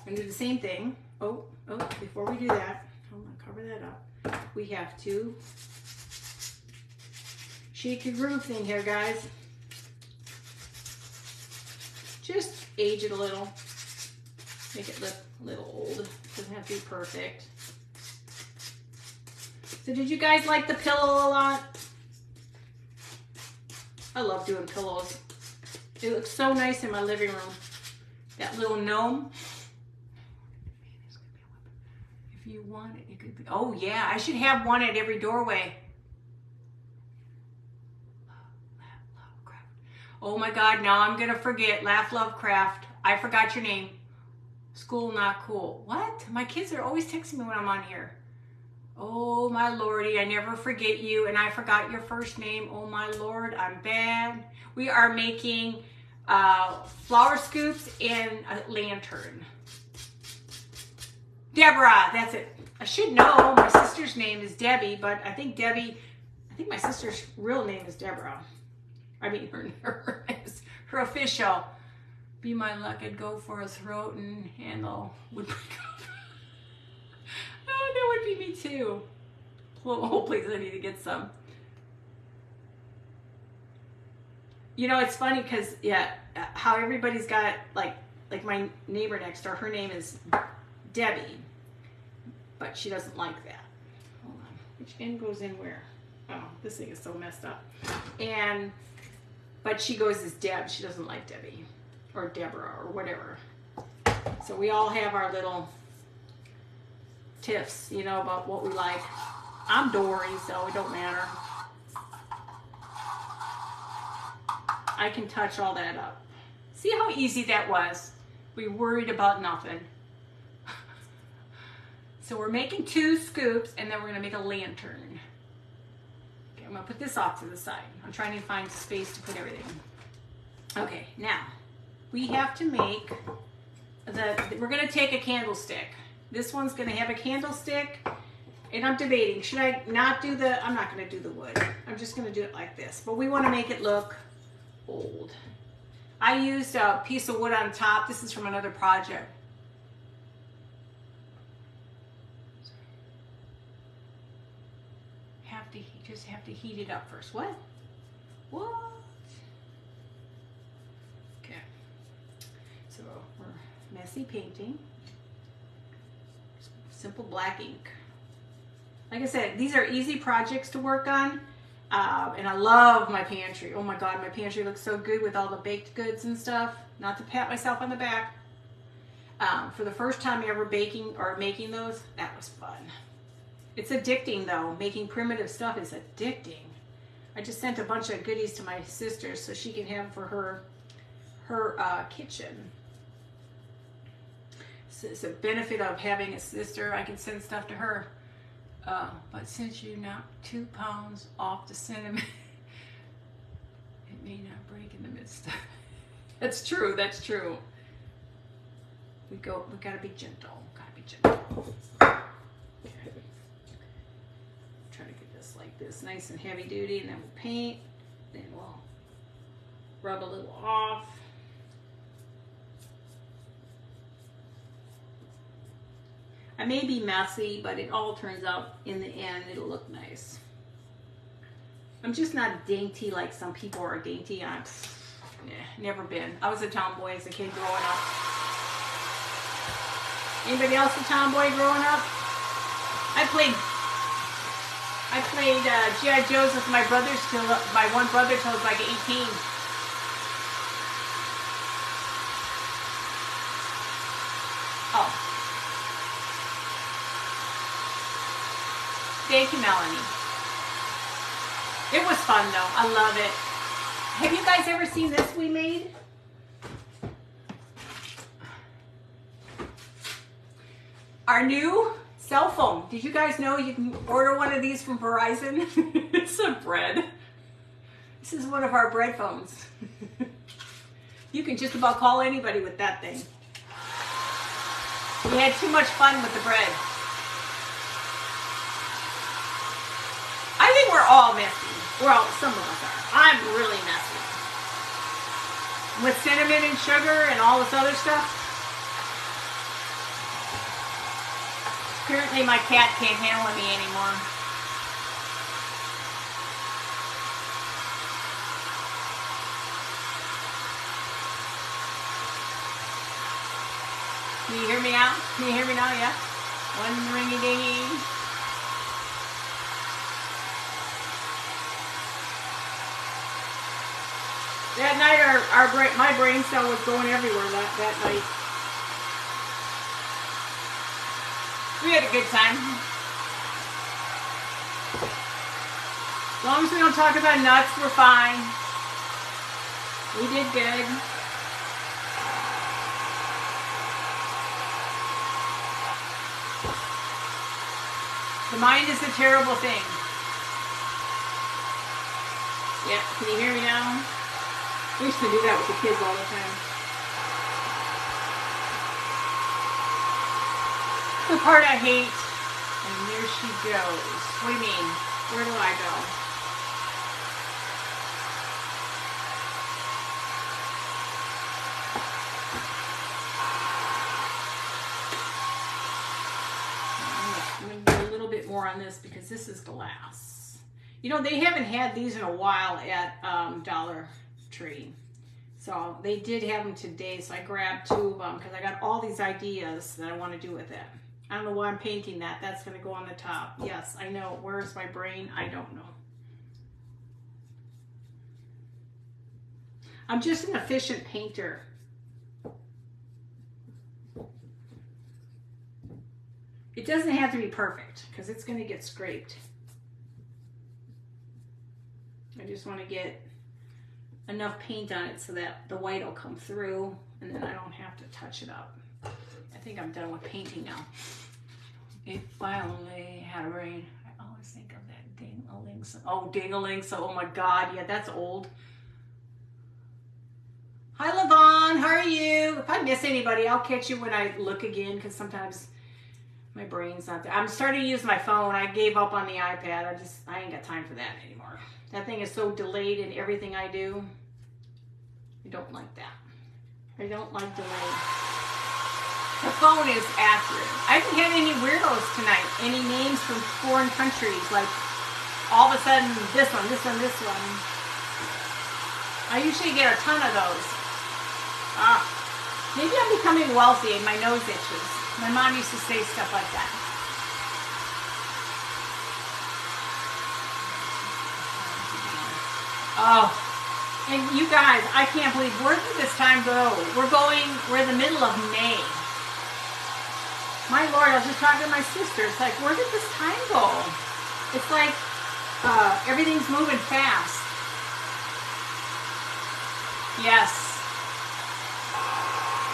Speaker 1: going to do the same thing. Oh, before we do that, I'm going to cover that up. We have to shake your groove thing here, guys. Just age it a little. Make it look a little old. Doesn't have to be perfect. So did you guys like the pillow a lot? I love doing pillows. It looks so nice in my living room. That little gnome. If you want it, it could be. Oh yeah, I should have one at every doorway. Love, craft. Oh my God, now I'm gonna forget. Laugh, love, craft. I forgot your name. School not cool. What? My kids are always texting me when I'm on here. Oh my lordy, I never forget you, and I forgot your first name. Oh my Lord, I'm bad. We are making flower scoops and a lantern. Deborah, that's it. I should know. My sister's name is Debbie, but I think my sister's real name is Deborah. I mean, her official. Be my luck, I'd go for a throat and handle would break up. Oh, that would be me too. Oh, please, I need to get some. You know, it's funny because, yeah, how everybody's got, like my neighbor next door, her name is Debbie, but she doesn't like that. Hold on. Which end goes in where? Oh, this thing is so messed up. But she goes as Deb. She doesn't like Debbie or Deborah or whatever. So we all have our little tiffs, you know, about what we like. I'm Dory, so it don't matter. I can touch all that up. See how easy that was? We worried about nothing. So we're making 2 scoops, and then we're gonna make a lantern. Okay, I'm gonna put this off to the side. I'm trying to find space to put everything. Okay, now we have to make we're gonna take a candlestick. This one's gonna have a candlestick, and I'm debating, should I not do I'm not gonna do the wood. I'm just gonna do it like this, but we wanna make it look old. I used a piece of wood on top. This is from another project. Just have to heat it up first. What? What? Okay. So we're messy painting. Simple black ink. Like I said, these are easy projects to work on. And I love my pantry. Oh my God, my pantry looks so good with all the baked goods and stuff. Not to pat myself on the back. For the first time ever baking or making those, that was fun. It's addicting though. Making primitive stuff is addicting. I just sent a bunch of goodies to my sister so she can have for her kitchen. So it's a benefit of having a sister. I can send stuff to her. But since you knocked 2 pounds off the cinnamon, it may not break in the midst of it. That's true, that's true. We gotta be gentle, Okay. Try to get this like this, nice and heavy duty, and then we'll paint, then we'll rub a little off. I may be messy, but it all turns out in the end, it'll look nice. I'm just not dainty like some people are dainty. I'm never been. I was a tomboy as a kid growing up. Anybody else a tomboy growing up? I played G.I. Joes with my brothers till my one brother till I was like 18. Oh. Thank you, Melanie. It was fun though. I love it. Have you guys ever seen this we made? Our new cell phone. Did you guys know you can order one of these from Verizon? It's a bread. This is one of our bread phones. You can just about call anybody with that thing. We had too much fun with the bread. I think we're all messy. Well, some of us are. I'm really messy. With cinnamon and sugar and all this other stuff. Apparently my cat can't handle me anymore. Can you hear me now? Can you hear me now? Yeah? One ringy dingy. That night, my brain cell was going everywhere that night. We had a good time. As long as we don't talk about nuts, we're fine. We did good. The mind is a terrible thing. Yeah, can you hear me now? We used to do that with the kids all the time. The part I hate, and there she goes. What do you mean? Where do I go? I'm going to do a little bit more on this because this is glass. You know, they haven't had these in a while at Dollar Tree. So they did have them today, so I grabbed 2 of them because I got all these ideas that I want to do with it. I don't know why I'm painting that. That's going to go on the top. Yes, I know. Where's my brain? I don't know. I'm just an efficient painter. It doesn't have to be perfect because it's going to get scraped. I just want to get enough paint on it so that the white will come through and then I don't have to touch it up. I think I'm done with painting now. If I only had a brain. I always think of that ding-a-ling. Oh, ding-a-ling. So, oh my God. Yeah, that's old. Hi, Lavon. How are you? If I miss anybody, I'll catch you when I look again because sometimes my brain's not there. I'm starting to use my phone. I gave up on the iPad. I ain't got time for that anymore. That thing is so delayed in everything I do. I don't like that. I don't like delay. The phone is accurate. I haven't had any weirdos tonight. Any names from foreign countries. Like, all of a sudden, this one, this one, this one. I usually get a ton of those. Maybe I'm becoming wealthy and my nose itches. My mom used to say stuff like that. Oh, and you guys, I can't believe, where did this time go? We're in the middle of May. My Lord, I was just talking to my sister. It's like, where did this time go? It's like everything's moving fast. Yes.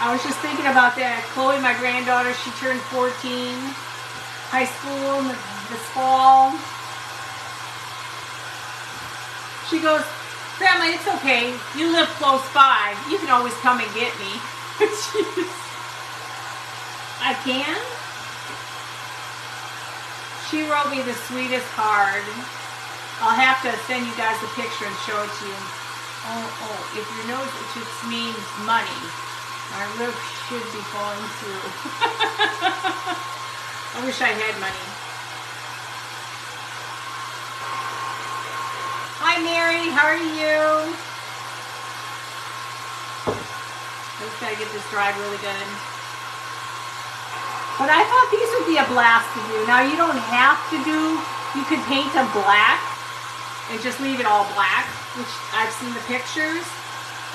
Speaker 1: I was just thinking about that. Chloe, my granddaughter, she turned 14. High school this fall. She goes, Grandma, it's okay. You live close by. You can always come and get me. I can? She wrote me the sweetest card. I'll have to send you guys a picture and show it to you. Oh, if your nose, it just means money. My roof should be falling through. I wish I had money. Hi, Mary. How are you? I just gotta get this dried really good. But I thought these would be a blast to do. Now, you don't have to do, you could paint them black and just leave it all black, which I've seen the pictures.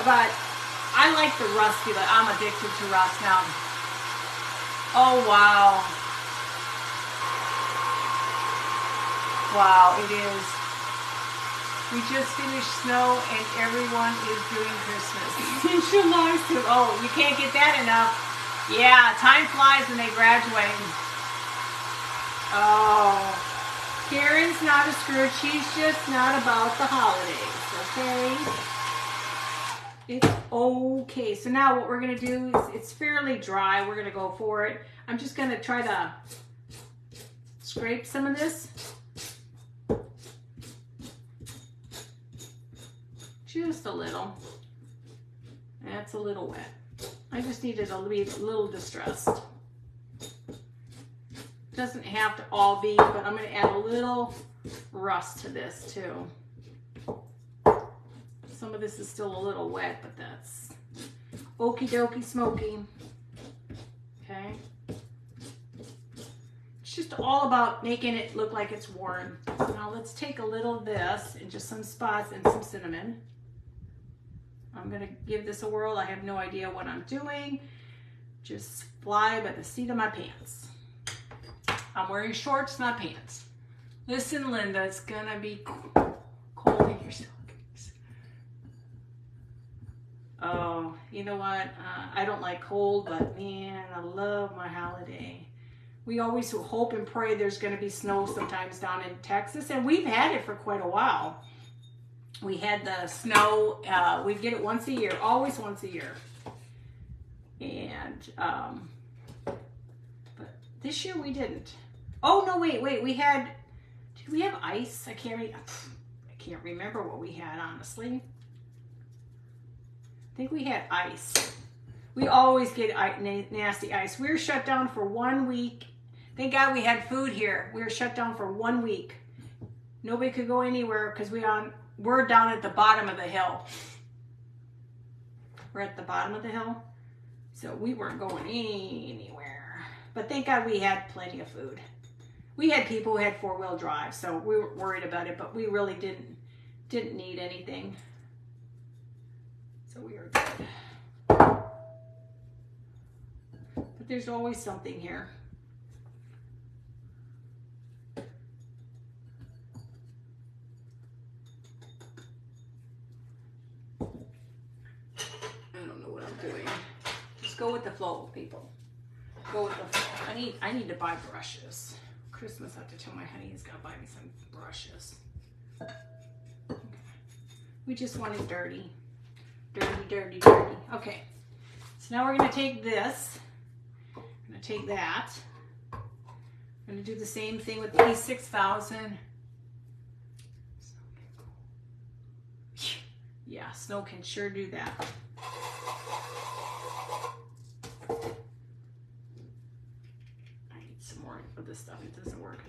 Speaker 1: But I like the rusty, but I'm addicted to rust now. Oh, wow. Wow, it is. We just finished snow and everyone is doing Christmas. In July, oh, you can't get that enough. Yeah, time flies when they graduate. Oh, Karen's not a Scrooge. She's just not about the holidays, okay? It's okay. So now what we're going to do is, it's fairly dry. We're going to go for it. I'm just going to try to scrape some of this. Just a little. That's a little wet. I just needed to be a little distressed. Doesn't have to all be, but I'm going to add a little rust to this too. Some of this is still a little wet, but that's okie dokie smoky. Okay. It's just all about making it look like it's worn. So now let's take a little of this and just some spots and some cinnamon. I'm going to give this a whirl. I have no idea what I'm doing. Just fly by the seat of my pants. I'm wearing shorts, not pants. Listen, Linda, it's going to be cold in your stockings. Oh, you know what? I don't like cold, but man, I love my holiday. We always hope and pray there's going to be snow sometimes down in Texas, and we've had it for quite a while. We had the snow, we get it once a year, always once a year. And, but this year we didn't. Oh, no, wait, we had, did we have ice? I can't remember what we had, honestly. I think we had ice. We always get nasty ice. We were shut down for 1 week. Thank God we had food here. We were shut down for 1 week. Nobody could go anywhere because we're down at the bottom of the hill. We're at the bottom of the hill. So we weren't going anywhere. But thank God we had plenty of food. We had people who had 4-wheel drive, so we weren't worried about it, but we really didn't need anything. So we were good. But there's always something here. Go with the flow, people. Go with the flow. I need to buy brushes. Christmas, I have to tell my honey he's got to buy me some brushes. Okay. We just want it dirty. Dirty. Okay. So now we're going to take this. I'm going to take that. I'm going to do the same thing with the E6000. Yeah, snow can sure do that. Of this stuff, it doesn't work.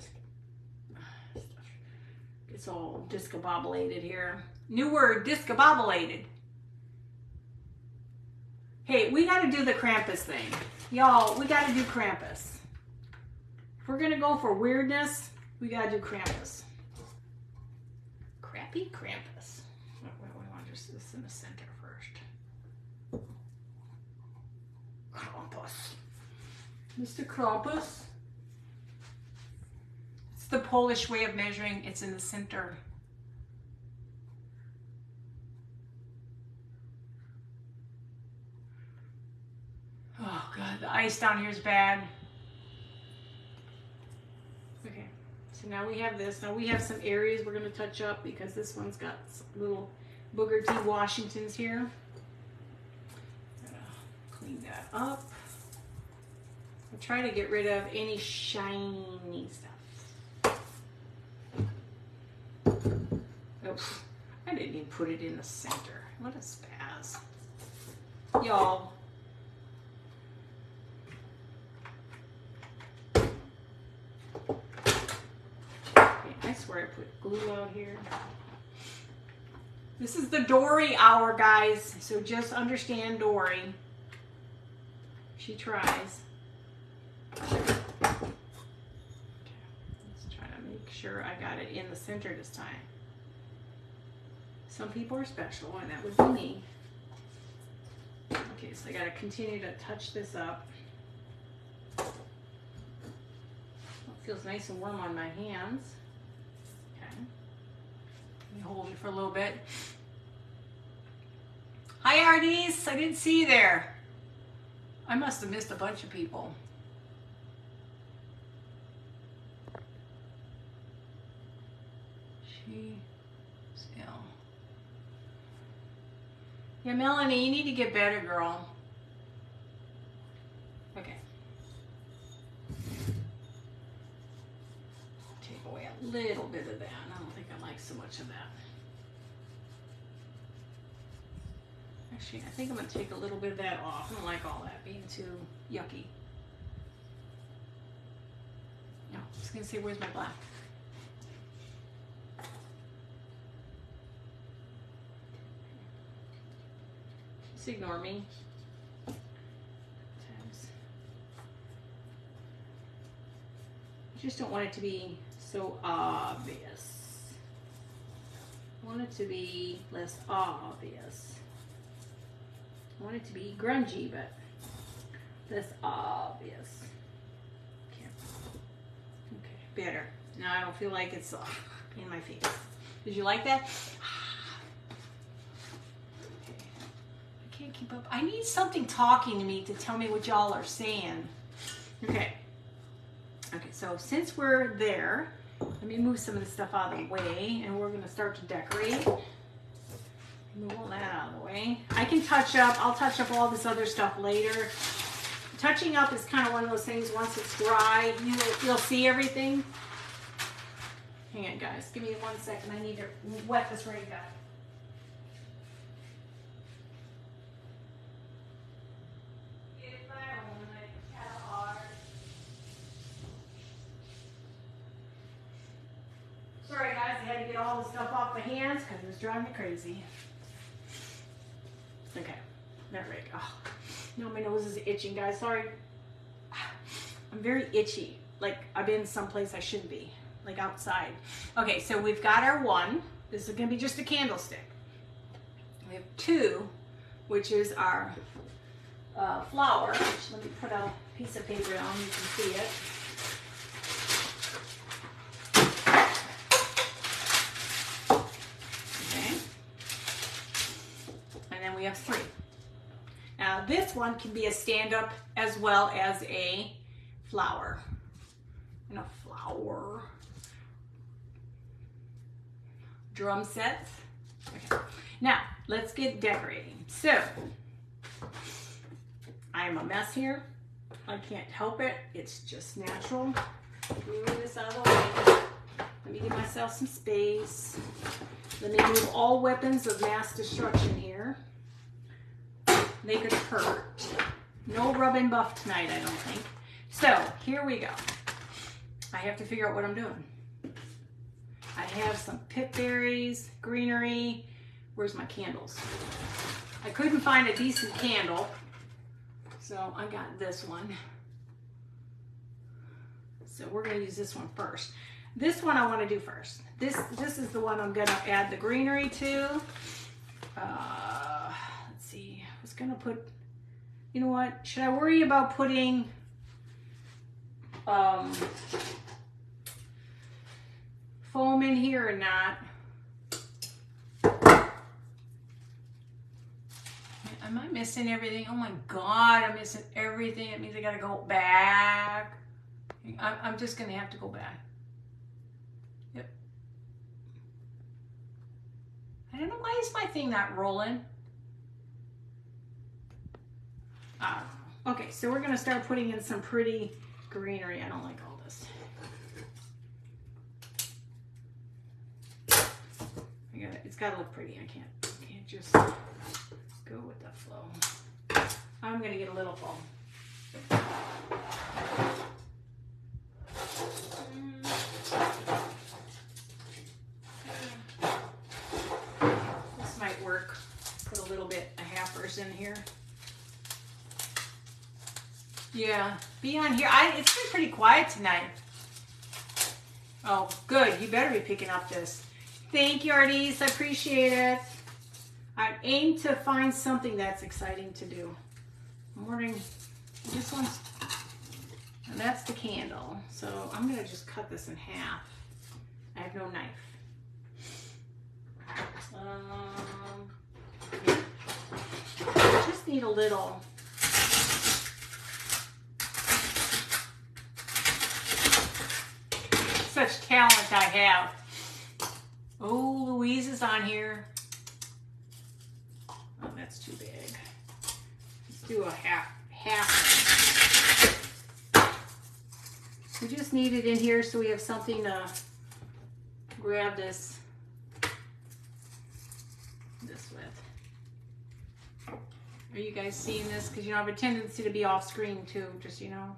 Speaker 1: It's all discombobulated here. New word, discombobulated. Hey, we got to do the Krampus thing, y'all. We got to do Krampus. If we're gonna go for weirdness, we got to do Krampus. Crappy Krampus. Krampus. Mr. Krampus. It's the Polish way of measuring. It's in the center. Oh God, the ice down here is bad. Okay, so now we have this. Now we have some areas we're going to touch up because this one's got some little Booker T. Washingtons here. Clean that up. I'll try to get rid of any shiny stuff. Oops, I didn't even put it in the center. What a spaz. Y'all. I swear I put glue out here. This is the Dory hour, guys. So just understand Dory. She tries. Okay. Let's try to make sure I got it in the center this time. Some people are special, and that would be me. Okay, so I got to continue to touch this up. It feels nice and warm on my hands. Let me hold it for a little bit. Hi, Ardis. I didn't see you there. I must have missed a bunch of people. She's ill. Yeah, Melanie, you need to get better, girl. Okay. Take away a little bit of that. I don't think I like so much of that. Actually, I think I'm going to take a little bit of that off. I don't like all that being too yucky. No, I was going to say, where's my black? Just ignore me. I just don't want it to be so obvious. I want it to be less obvious. I want it to be grungy, but less obvious. Okay, better. Now I don't feel like it's in my face. Did you like that? Okay. I can't keep up. I need something talking to me to tell me what y'all are saying. Okay. Okay, so since we're there, let me move some of the stuff out of the way, and we're going to start to decorate. Move all that out of the way. I can touch up. I'll touch up all this other stuff later. Touching up is kind of one of those things. Once it's dry, you'll see everything. Hang on, guys. Give me 1 second. I need to wet this ring guy. Sorry, guys. I had to get all the stuff off my hands because it was driving me crazy. Okay, there we go. No, my nose is itching, guys. Sorry. I'm very itchy. Like I've been someplace I shouldn't be, like outside. Okay, so we've got our one. This is going to be just a candlestick. We have two, which is our flower. Let me put a piece of paper on. You can see it. We have three. Now this one can be a stand-up as well as a flower. And a flower. Drum sets. Okay. Now let's get decorating. So I am a mess here. I can't help it. It's just natural. Move this out of the way. Let me give myself some space. Let me move all weapons of mass destruction here. They could hurt. No rub and buff tonight, I don't think. So, here we go. I have to figure out what I'm doing. I have some pip berries, greenery. Where's my candles? I couldn't find a decent candle, so I got this one. So we're going to use this one first. This one I want to do first. This is the one I'm going to add the greenery to. Let's see. I was going to put You know what? Should I worry about putting foam in here or not? Am I missing everything? Oh my God, I'm missing everything. It means I gotta go back. I'm just gonna have to go back. Yep. I don't know, why is my thing not rolling? Okay, so we're gonna start putting in some pretty greenery. I don't like all this. It's gotta look pretty. I can't just go with the flow. I'm gonna get a little foam. This might work. Put a little bit of halfers in here. Yeah, be on here. It's been pretty quiet tonight. Oh, good. You better be picking up this. Thank you, Artis. I appreciate it. I aim to find something that's exciting to do. I'm ordering this one, and that's the candle. So I'm gonna just cut this in half. I have no knife. I just need a little. Such talent I have. Oh, Louise is on here. Oh, that's too big. Let's do a half. We just need it in here so we have something to grab this with. Are you guys seeing this? Because you know I have a tendency to be off screen too, just you know.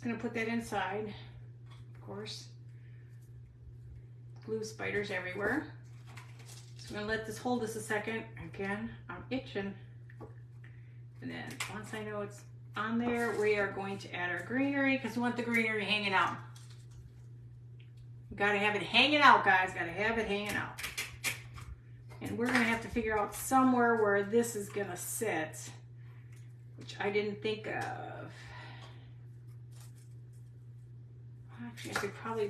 Speaker 1: Gonna put that inside, of course. Glue spiders everywhere. So I'm gonna let this hold this a second. Again, I'm itching. And then once I know it's on there, we are going to add our greenery because we want the greenery hanging out. We gotta have it hanging out, guys. Gotta have it hanging out. And we're gonna have to figure out somewhere where this is gonna sit, which I didn't think of. Actually, I could probably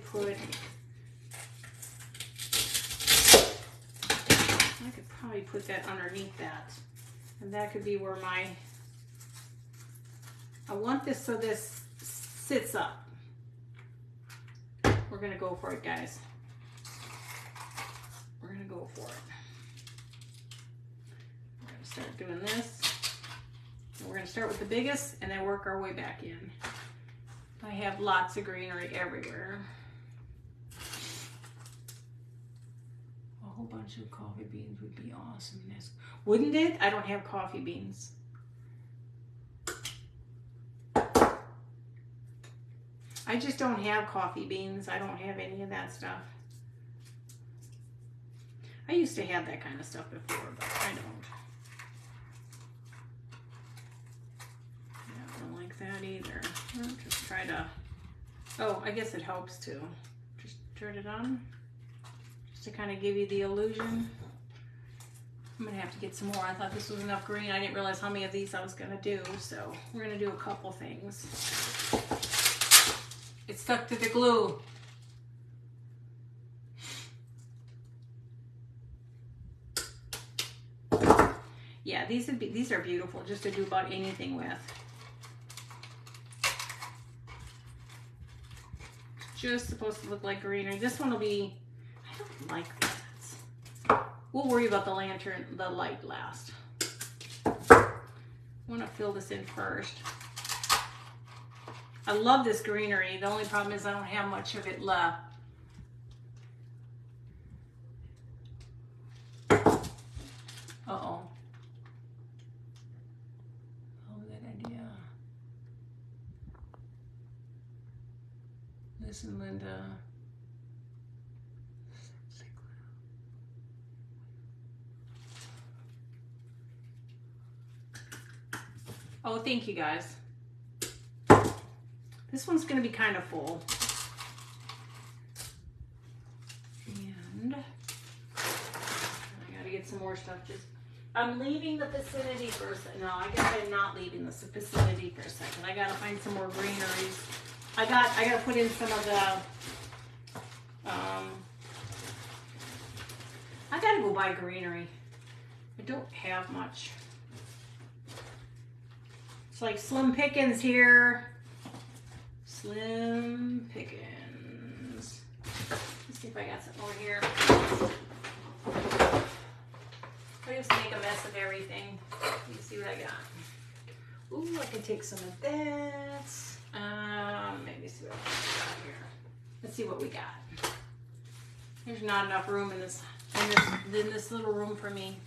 Speaker 1: put that underneath that. And that could be where I want this so this sits up. We're gonna go for it, guys. We're gonna go for it. We're gonna start doing this. And we're gonna start with the biggest and then work our way back in. I have lots of greenery everywhere. A whole bunch of coffee beans would be awesomeness. Wouldn't it? I don't have coffee beans. I just don't have coffee beans. I don't have any of that stuff. I used to have that kind of stuff before, but I don't. I don't like that either. I'll just try to, oh, I guess it helps too. Just turn it on, just to kind of give you the illusion. I'm gonna have to get some more. I thought this was enough green. I didn't realize how many of these I was gonna do, so we're gonna do a couple things. It's stuck to the glue. Yeah, these are beautiful just to do about anything with. Just supposed to look like greenery. This one will be, I don't like that. We'll worry about the lantern, the light last. I want to fill this in first. I love this greenery. The only problem is I don't have much of it left. Uh-oh. Oh, that idea. Listen, Linda. Oh, thank you guys. This one's going to be kind of full. some more stuff. Just I'm leaving the vicinity for a second. No, I guess I'm not leaving the vicinity for a second. I gotta find some more greeneries. I gotta put in some of the I gotta go buy greenery. I don't have much. It's like slim pickings here. Slim pickings. Let's see if I got some more here. I just make a mess of everything. Let me see what I got. Ooh, I can take some of that. Maybe see what I got here. Let's see what we got. There's not enough room in this little room for me.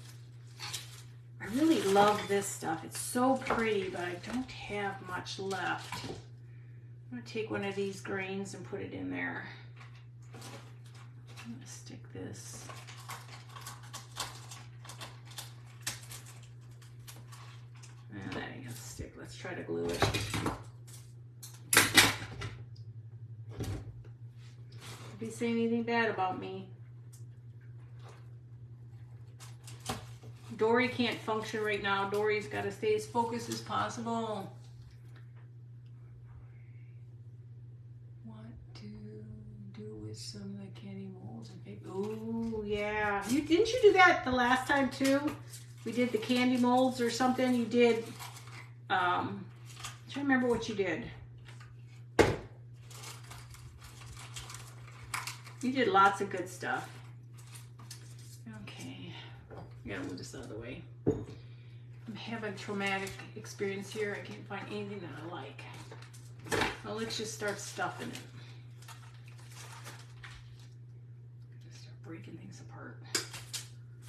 Speaker 1: I really love this stuff. It's so pretty, but I don't have much left. I'm gonna take one of these grains and put it in there. I'm gonna stick this. That ain't gonna stick. Let's try to glue it. If you say anything bad about me. Dory can't function right now. Dory's got to stay as focused as possible. What to do with some of the candy molds and paper? Ooh, yeah. Didn't you do that the last time too? We did the candy molds or something. You did. I'm trying to remember what you did. You did lots of good stuff. Okay, I gotta move this out of the way. I'm having traumatic experience here. I can't find anything that I like. Well, let's just start stuffing it. Start breaking things apart.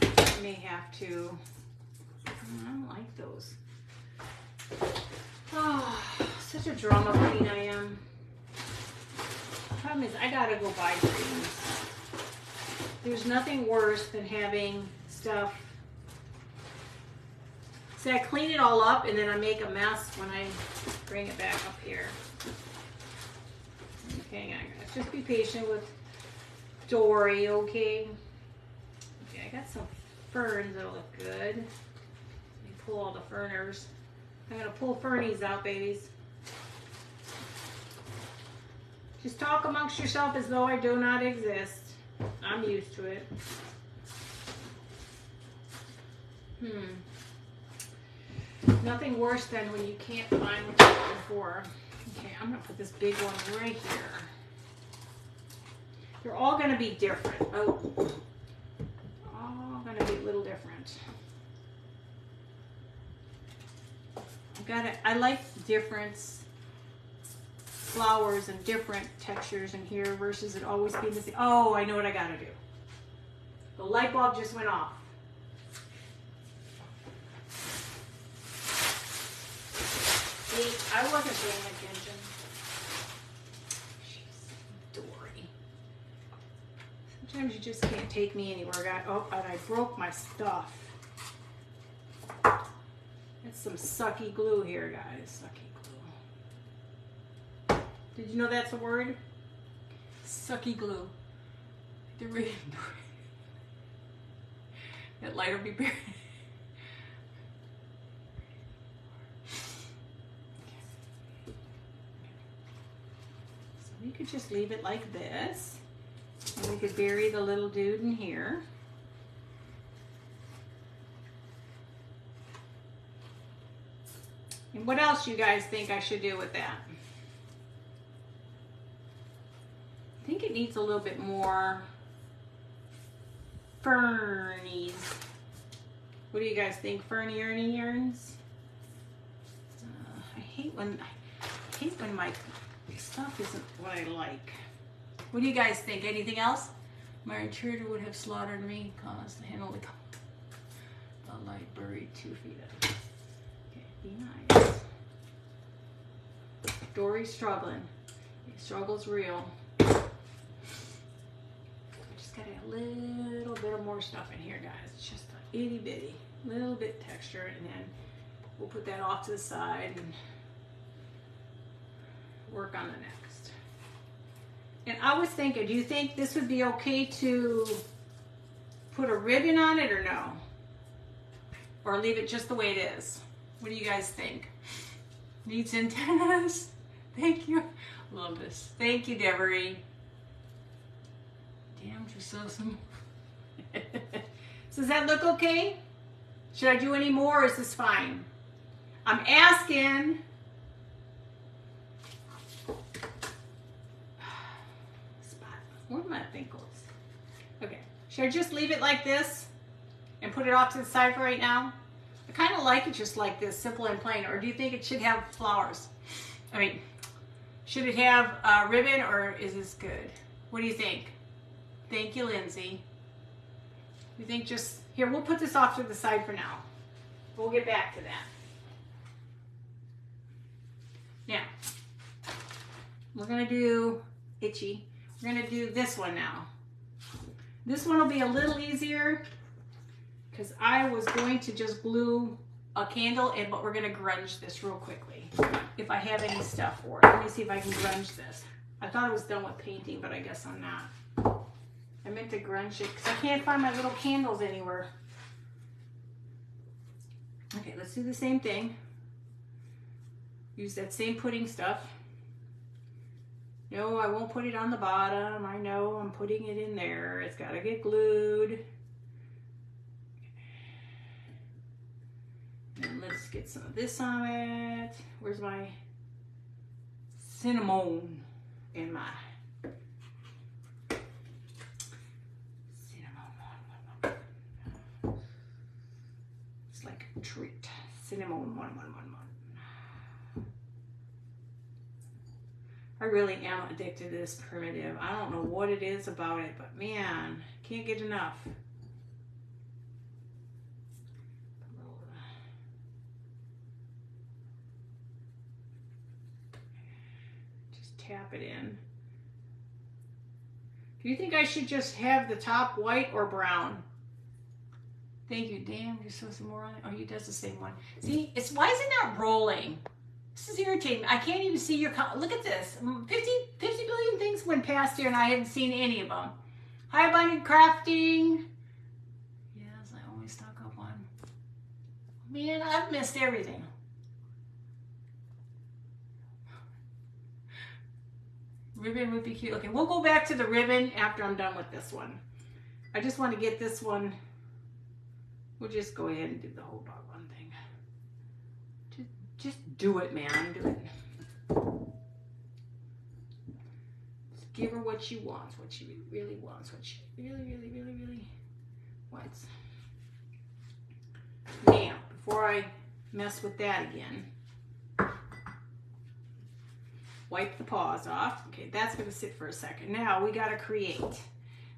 Speaker 1: I may have to. I don't like those. Oh, such a drama queen I am. Problem is, I gotta go buy things. There's nothing worse than having stuff. See, I clean it all up and then I make a mess when I bring it back up here. Okay, hang on, guys. Just be patient with Dory, okay? Okay, I got some ferns that'll look good. Let me pull all the ferners. I'm gonna pull fernies out, babies. Just talk amongst yourself as though I do not exist. I'm used to it. Nothing worse than when you can't find what you're looking for. Okay, I'm gonna put this big one right here. They're all gonna be different. Oh, all gonna be a little different. I like different flowers and different textures in here versus it always being the same. Oh, I know what I gotta do. The light bulb just went off. See, I wasn't paying attention. Jeez, Dory. Sometimes you just can't take me anywhere. Oh, and I broke my stuff. It's some sucky glue here, guys. Sucky glue. Did you know that's a word? Sucky glue. That light will be buried. So we could just leave it like this. And we could bury the little dude in here. And what else you guys think I should do with that? I think it needs a little bit more fernies. What do you guys think? Ferny earns? I hate when my stuff isn't what I like. What do you guys think? Anything else? My intruder would have slaughtered me, caused the handle to come. The light buried 2 feet up. Okay, be nice. Dory's struggling. The struggle's real. I just got a little bit of more stuff in here, guys. It's just a itty bitty, little bit texture, and then we'll put that off to the side and work on the next. And I was thinking, do you think this would be okay to put a ribbon on it or no? or leave it just the way it is? What do you guys think? Needs antennas. Thank you. Love this. Thank you, Devery. Damn, just so some. So does that look okay? Should I do any more or is this fine? I'm asking. Where are my ankles? Okay. Should I just leave it like this and put it off to the side for right now? I kind of like it just like this, simple and plain. Or do you think it should have flowers? I mean, should it have a ribbon or is this good? What do you think? Thank you, Lindsay. You think just, here, we'll put this off to the side for now. We'll get back to that. Now, we're going to do itchy. We're going to do this one now. This one will be a little easier because I was going to just glue a candle, but we're going to grunge this real quickly. If I have any stuff for it. Let me see if I can grunge this. I thought it was done with painting, but I guess I'm not. I meant to grunge it because I can't find my little candles anywhere. Okay, let's do the same thing. Use that same pudding stuff. No, I won't put it on the bottom. I know I'm putting it in there. It's got to get glued. And let's get some of this on it. Where's my cinnamon in my cinnamon? It's like a treat. Cinnamon 111. I really am addicted to this primitive. I don't know what it is about it, but man, can't get enough. Just tap it in. Do you think I should just have the top white or brown? Thank you. Damn, you're so some more on it. Oh, he does the same one. See, it's why is it not rolling? This is irritating. I can't even see your, look at this. 50 billion things went past here and I haven't seen any of them. Hi, Abundant Crafting. Yes, I always stock up on. Man, I've missed everything. Ribbon would be cute. Okay, we'll go back to the ribbon after I'm done with this one. I just want to get this one. We'll just go ahead and do the whole doggone thing. Just do it, man. Do it. Just give her what she wants, what she really wants, what she really wants. Now, before I mess with that again, wipe the paws off. Okay, that's going to sit for a second. Now we got to create.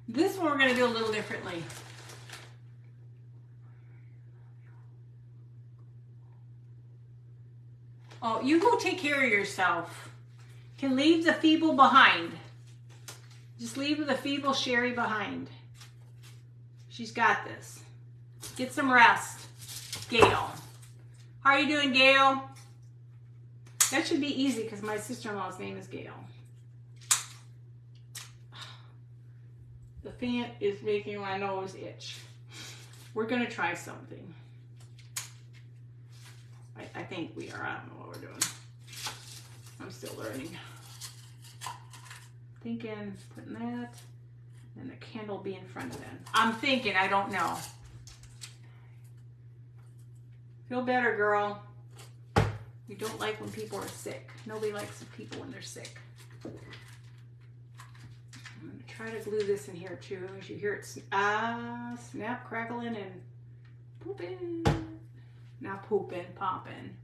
Speaker 1: This one we're going to do a little differently. Oh, you go take care of yourself. Can leave the feeble behind. Just leave the feeble Sherry behind. She's got this. Get some rest. Gail. How are you doing, Gail? That should be easy because my sister-in-law's name is Gail. The fan is making my nose itch. We're going to try something. I think we are. I don't know what we're doing. I'm still learning. Thinking, putting that, and the candle be in front of them. I'm thinking, I don't know. Feel better, girl. We don't like when people are sick. Nobody likes the people when they're sick. I'm going to try to glue this in here too. As you hear it snap, crackling, and pooping. Not pooping, popping.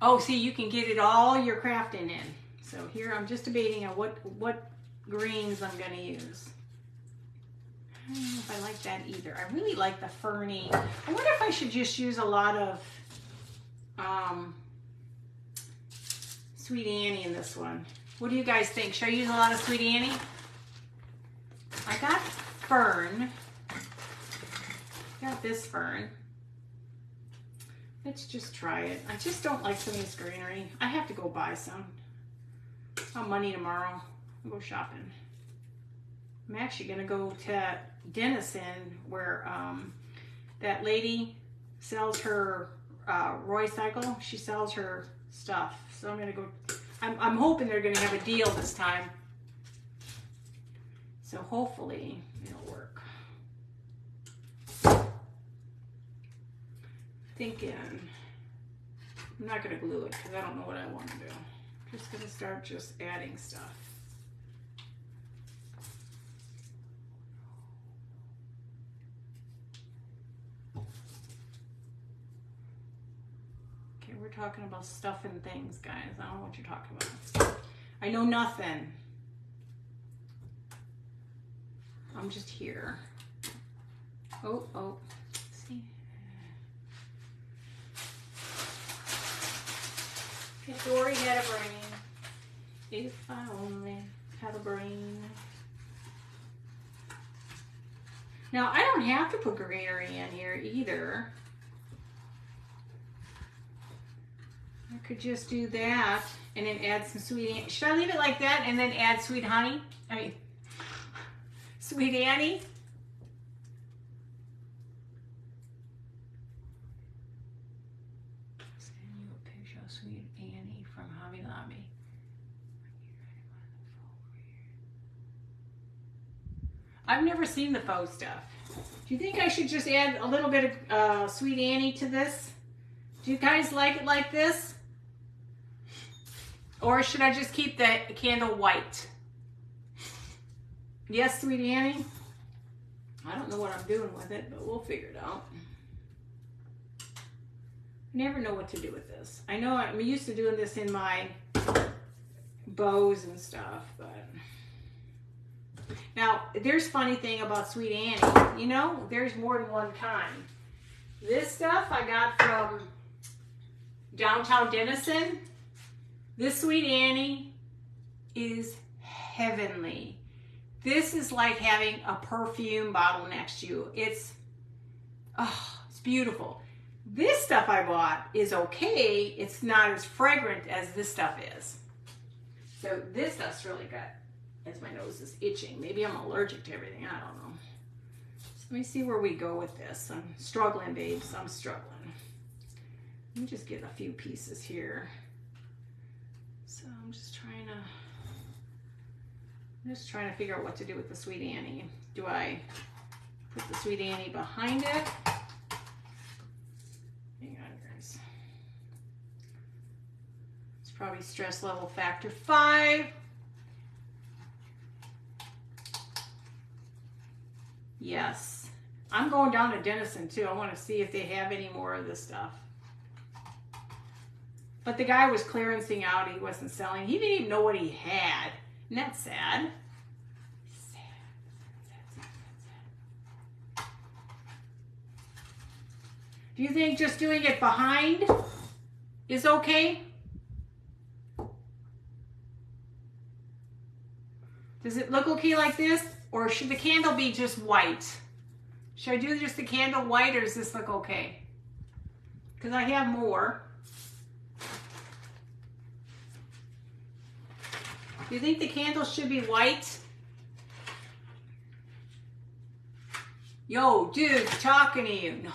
Speaker 1: Oh, see, you can get it all your crafting in. So here I'm just debating on what greens I'm going to use. I don't know if I like that either. I really like the ferny. I wonder if I should just use a lot of Sweet Annie in this one. What do you guys think? Should I use a lot of Sweet Annie? I got fern. Got this fern. Let's just try it. I just don't like some of this greenery. I have to go buy some. I'll have money tomorrow. I'll go shopping. I'm actually gonna go to Denison where that lady sells her Roycycle. She sells her stuff. So I'm gonna go, I'm hoping they're gonna have a deal this time. So hopefully it'll work. Thinking, I'm not gonna glue it because I don't know what I want to do. I'm just gonna start just adding stuff. Okay, we're talking about stuff and things, guys. I don't know what you're talking about. I know nothing. I'm just here. Oh, see. If Dory had a brain, if I only had a brain. Now, I don't have to put greenery in here either. I could just do that and then add some sweet. Should I leave it like that and then add sweet honey? I mean, Sweet Annie. Send you a picture of Sweet Annie from Hobby Lobby. I've never seen the faux stuff. Do you think I should just add a little bit of Sweet Annie to this? Do you guys like it like this? Or should I just keep the candle white? Yes, Sweet Annie? I don't know what I'm doing with it, but we'll figure it out. I never know what to do with this. I know I'm used to doing this in my bows and stuff, but... Now, there's a funny thing about Sweet Annie. You know, there's more than one kind. This stuff I got from downtown Denison. This Sweet Annie is heavenly. This is like having a perfume bottle next to you. It's beautiful. This stuff I bought is okay. It's not as fragrant as this stuff is. So this stuff's really good. As my nose is itching. Maybe I'm allergic to everything. I don't know. So let me see where we go with this. I'm struggling, babes. I'm struggling. Let me just get a few pieces here. So I'm just trying to figure out what to do with the Sweet Annie. Do I put the Sweet Annie behind it? Hang on, guys. It's probably stress level factor 5. Yes. I'm going down to Denison too. I want to see if they have any more of this stuff. But the guy was clearancing out. He wasn't selling. He didn't even know what he had. Isn't that sad? Sad. Do you think just doing it behind is okay? Does it look okay like this? Or should the candle be just white? Should I do just the candle white or does this look okay? Because I have more. Do you think the candle should be white? Yo, dude, talking to you. No,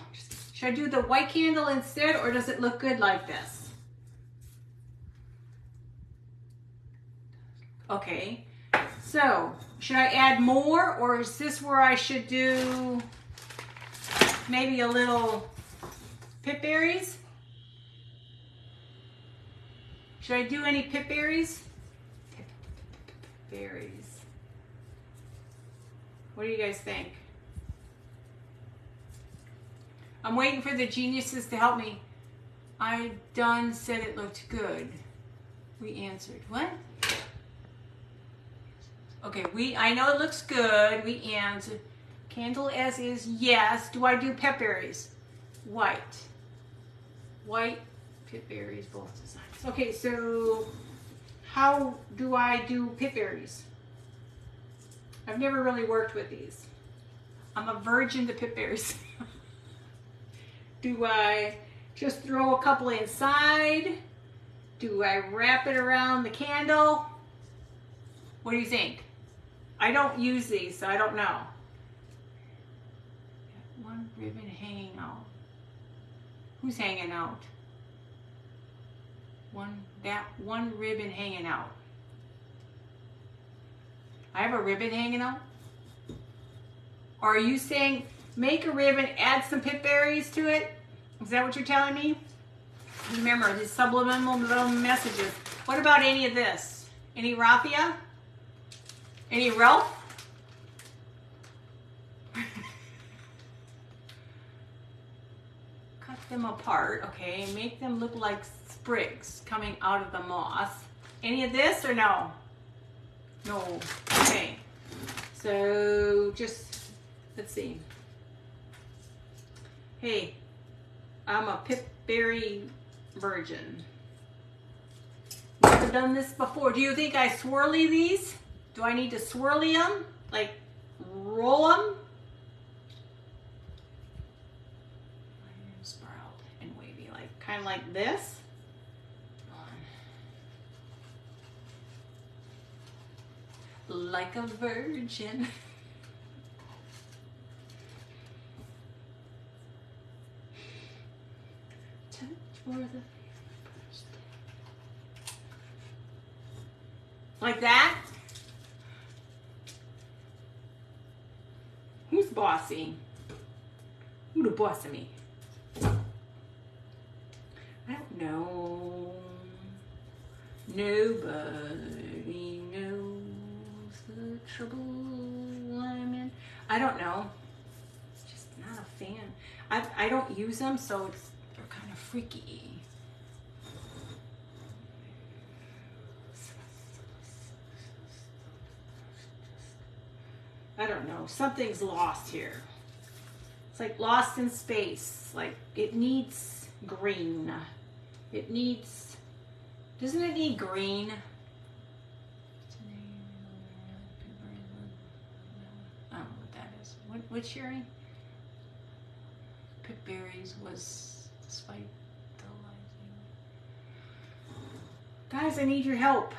Speaker 1: should I do the white candle instead or does it look good like this? Okay. So, should I add more or is this where I should do maybe a little pip berries? Should I do any pip berries? Berries. What do you guys think? I'm waiting for the geniuses to help me. I done said it looked good. We answered. What? Okay, I know it looks good. We answered. Candle as is, yes. Do I do pep berries? White. White, pip berries, both designs. Okay, so how do I do pip berries? I've never really worked with these. I'm a virgin to pip berries. Do I just throw a couple inside? Do I wrap it around the candle? What do you think? I don't use these, so I don't know. One ribbon hanging out. Who's hanging out? That one ribbon hanging out. I have a ribbon hanging out? Or are you saying make a ribbon, add some pip berries to it? Is that what you're telling me? Remember, these subliminal little messages. What about any of this? Any raffia? Any Ralph? Cut them apart, okay? Make them look like sprigs coming out of the moss. Any of this or no? No. Okay. So just, let's see. Hey, I'm a pipberry virgin. Never done this before. Do you think I swirly these? Do I need to swirly them? Like roll them? Sprout and wavy, like kind of like this. Like a virgin. Touch for the first. Like that? Who's bossy? Who the boss of me? I don't know. Nobody knows the trouble I'm in. I don't know. It's just not a fan. I don't use them, so they're kind of freaky. I don't know. Something's lost here. It's like lost in space. Like it needs green. It needs, doesn't it need green? I don't know what that is. What's sharing? Pipberries was despite the lighting. Guys, I need your help.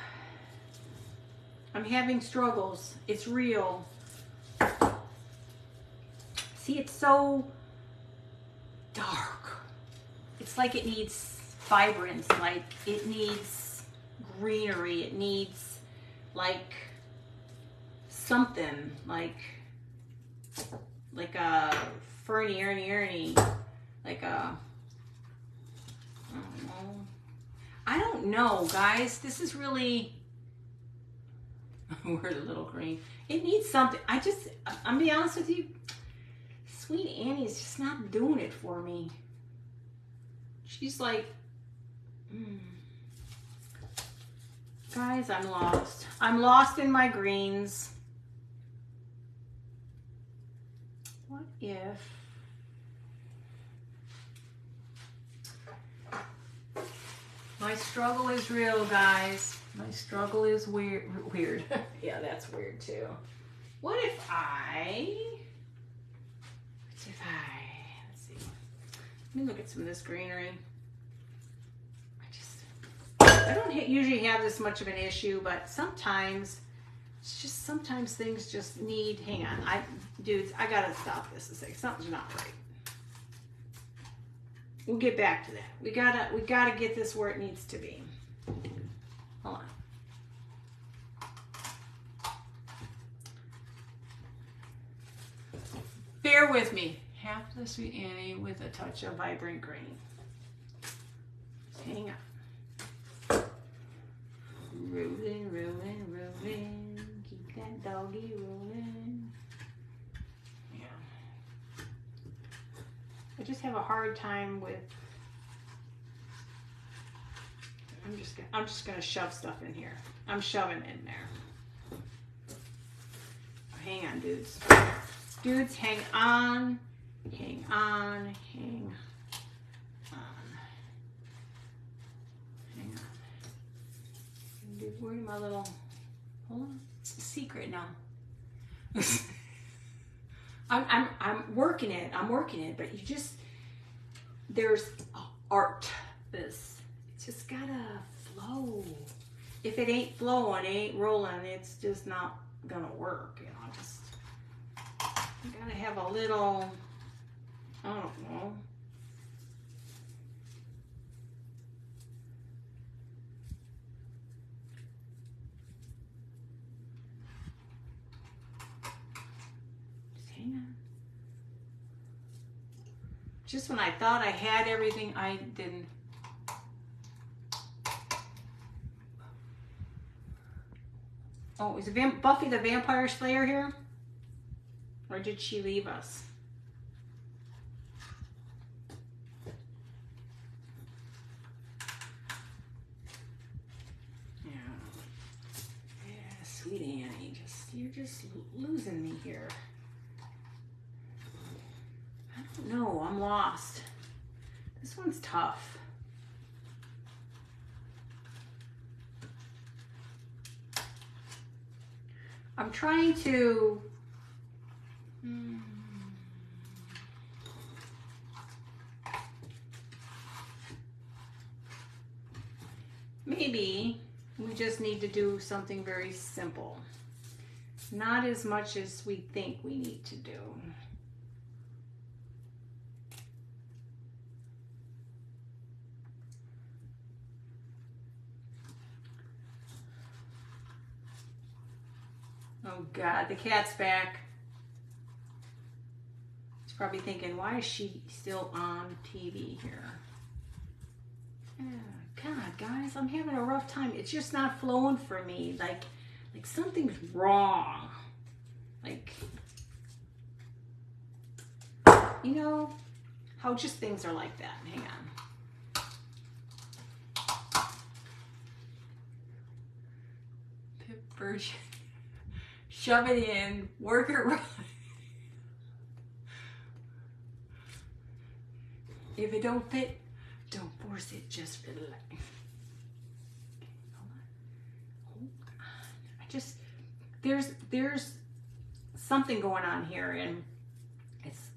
Speaker 1: I'm having struggles. It's real. See, it's so dark. It's like it needs vibrance, like it needs greenery, it needs like something, like a ferny, like a, I don't know, guys. This is really, we're a little green. It needs something. I'm gonna be honest with you, Sweet Annie is just not doing it for me. She's like, guys, I'm lost. I'm lost in my greens. What if my struggle is real, guys? My struggle is weird. Yeah, that's weird too. What if let's see. Let me look at some of this greenery. I don't usually have this much of an issue, but sometimes it's just, sometimes things just need, hang on. Dudes, I gotta stop this a second. Something's not right. We'll get back to that. We gotta get this where it needs to be. Hold on. Bear with me. Half the Sweet Annie with a touch of vibrant green. Hang on. Rolling, rolling, rolling. Keep that doggy rolling. Yeah. I just have a hard time with. I'm just gonna shove stuff in here. I'm shoving in there. Hang on, dudes. Dudes, hang on. Hang on. Hang on. Hang on. Where my little, hold on, it's a secret now. I'm working it, but you just, there's art, it's just gotta flow. If it ain't flowing, it ain't rolling, it's just not gonna work, you know. Just you gotta have a little, I don't know. Just hang on. Just when I thought I had everything, I didn't. Oh, is Buffy the Vampire Slayer here? Or did she leave us? Yeah. Yeah, sweet Annie. You're just losing me here. I don't know. I'm lost. This one's tough. I'm trying to maybe we just need to do something very simple. Not as much as we think we need to do. Oh God, the cat's back. He's probably thinking, why is she still on TV here? God, guys, I'm having a rough time. It's just not flowing for me. Like something's wrong. Like, you know, how just things are like that. Hang on. Pip version. Shove it in, work it right. If it don't fit, don't force it, just relax. Okay, hold on. There's something going on here, and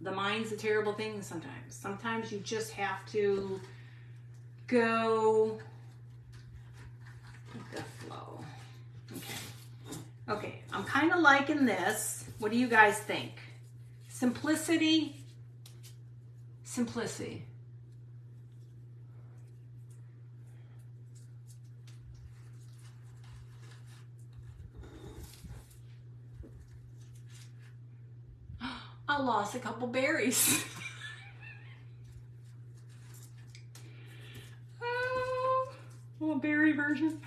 Speaker 1: the mind's a terrible thing sometimes. Sometimes you just have to go with the flow. Okay, I'm kind of liking this. What do you guys think? Simplicity? Simplicity. I lost a couple berries. Oh, berry version.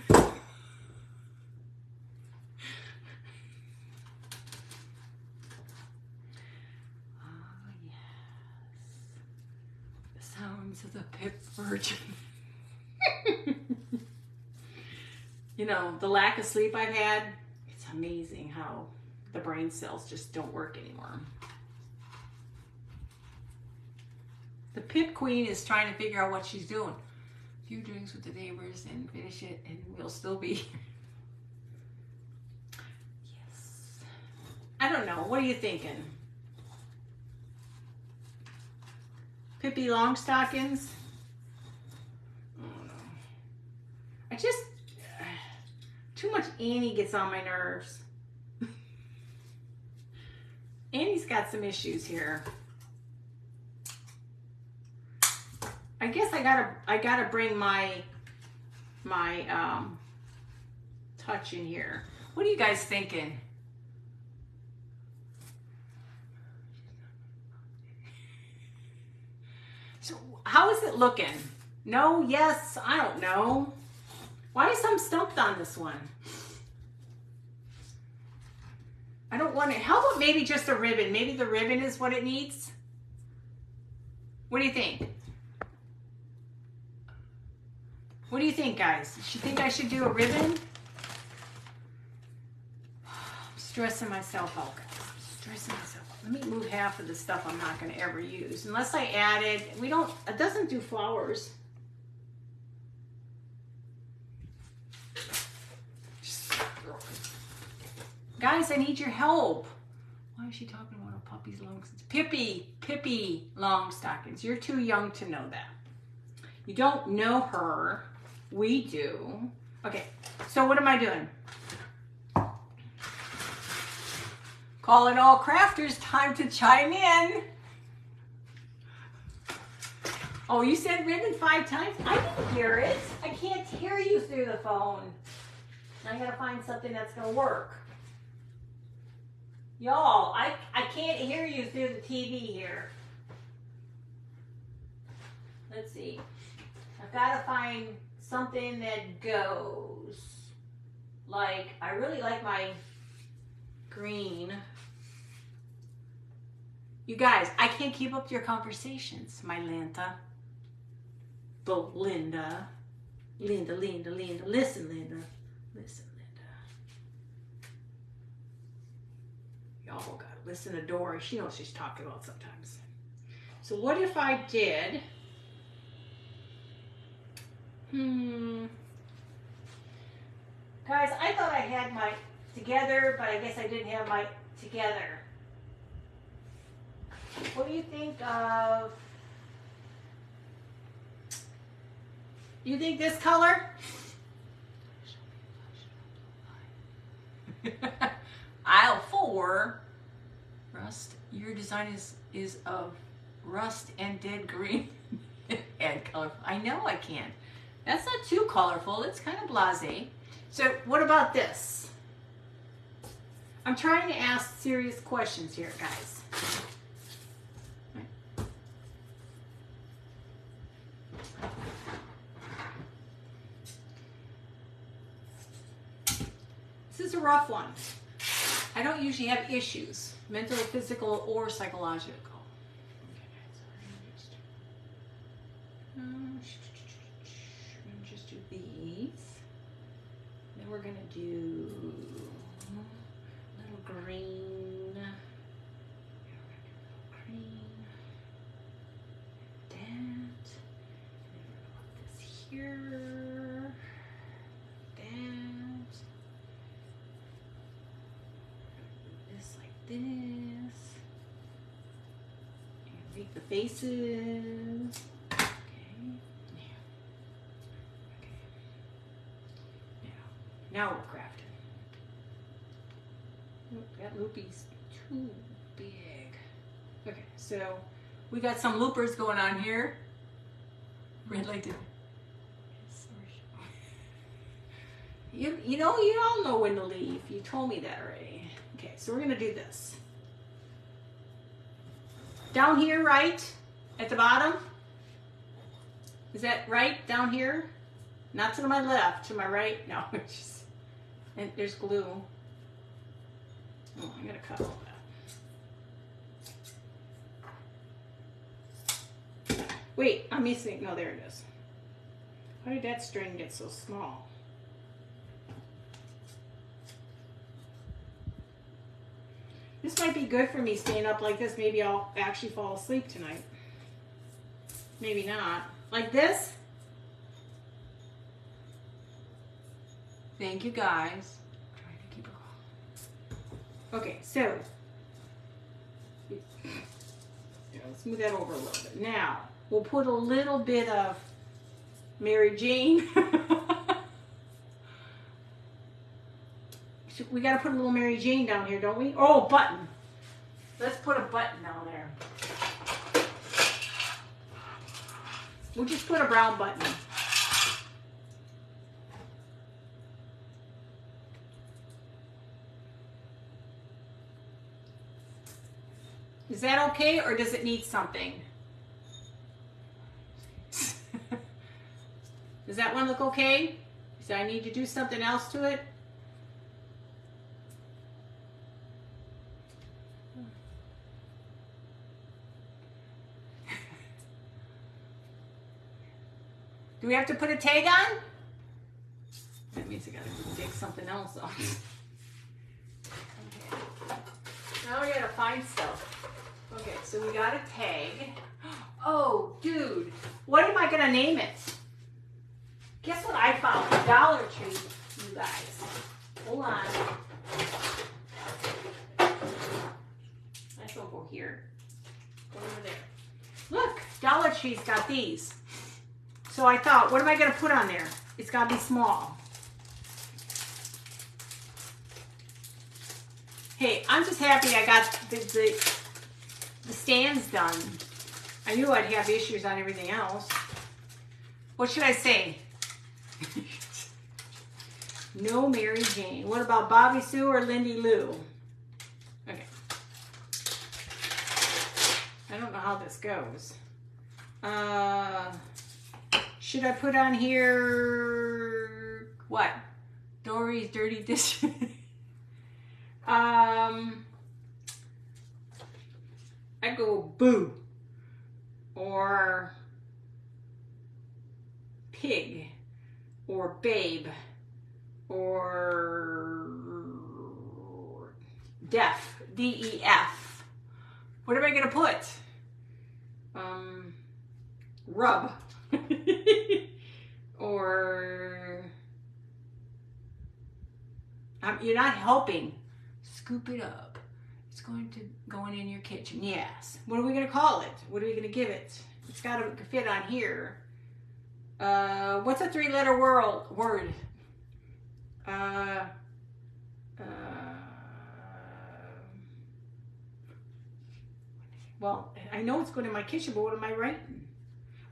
Speaker 1: Of the Pip Virgin. You know, the lack of sleep I've had, it's amazing how the brain cells just don't work anymore. The Pip Queen is trying to figure out what she's doing. A few drinks with the neighbors and finish it, and we'll still be here. Yes. I don't know. What are you thinking? Pippi Longstockings. Oh no. I just too much Annie gets on my nerves. Annie's got some issues here. I guess I gotta bring my touch in here. What are you guys thinking? So how is it looking? No, yes, I don't know. Why is I'm stumped on this one? I don't want it. How about maybe just a ribbon? Maybe the ribbon is what it needs? What do you think? What do you think, guys? You think I should do a ribbon? I'm stressing myself out, guys. I'm stressing myself out. Let me move half of the stuff I'm not going to ever use. Unless I added, it doesn't do flowers. Guys, I need your help. Why is she talking about a puppy's Longstockings? Pippi Longstockings. You're too young to know that. You don't know her. We do. Okay, so what am I doing? Calling all crafters, time to chime in. Oh, you said ribbon 5 times? I didn't hear it. I can't hear you through the phone. I gotta find something that's gonna work. Y'all, I can't hear you through the TV here. Let's see. I've gotta find something that goes. Like, I really like my green. You guys, I can't keep up your conversations, my Lanta. Linda. Listen, Linda. Listen, Linda. Y'all gotta listen to Dory. She knows she's talking about sometimes. So what if I did... Guys, I thought I had my together, but I guess I didn't have my together. What do you think of... You think this color? Aisle 4. Rust. Your design is of rust and dead green and colorful. I know I can. That's not too colorful. It's kind of blasé. So what about this? I'm trying to ask serious questions here, guys. This is a rough one. I don't usually have issues, mental, physical, or psychological. We're gonna just do these. Then we're gonna do little green. That. And this here. That. This like this. And make the faces. Now we're crafting. Oop, that loopy's too big. Okay, so we got some loopers going on here. Red light did. You know, you all know when to leave. You told me that already. Okay, so we're gonna do this. Down here, right? At the bottom? Is that right? Down here? Not to my left, to my right? No, it's just... And there's glue. Oh, I gotta cut all that. Wait, I'm missing. No, there it is. How did that string get so small? This might be good for me staying up like this. Maybe I'll actually fall asleep tonight. Maybe not. Like this? Thank you, guys. Trying to keep it calm. Okay, so let's move that over a little bit. Now we'll put a little bit of Mary Jane. We got to put a little Mary Jane down here, don't we? Oh, button. Let's put a button down there. We'll just put a brown button. Is that okay, or does it need something? Does that one look okay? Does I need to do something else to it? Do we have to put a tag on? That means I gotta take something else off. Okay. Now we gotta find stuff. Okay, so we got a tag. Oh, dude, what am I gonna name it? Guess what I found? Dollar Tree, you guys. Hold on. This will go here. Go over there. Look, Dollar Tree's got these. So I thought, what am I gonna put on there? It's gotta be small. Hey, I'm just happy I got the stands done. I knew I'd have issues on everything else. What should I say? No Mary Jane. What about Bobby Sue or Lindy Lou? Okay. I don't know how this goes. Should I put on here what? Dory's Dirty Dish. I go boo or pig or babe or deaf, D-E-F. What am I gonna put? Rub or you're not helping. Scoop it up. It's going to go in your kitchen. Yes. What are we gonna call it? What are we gonna give it? It's gotta fit on here. What's a 3-letter word? Well, I know it's going in my kitchen, but what am I writing?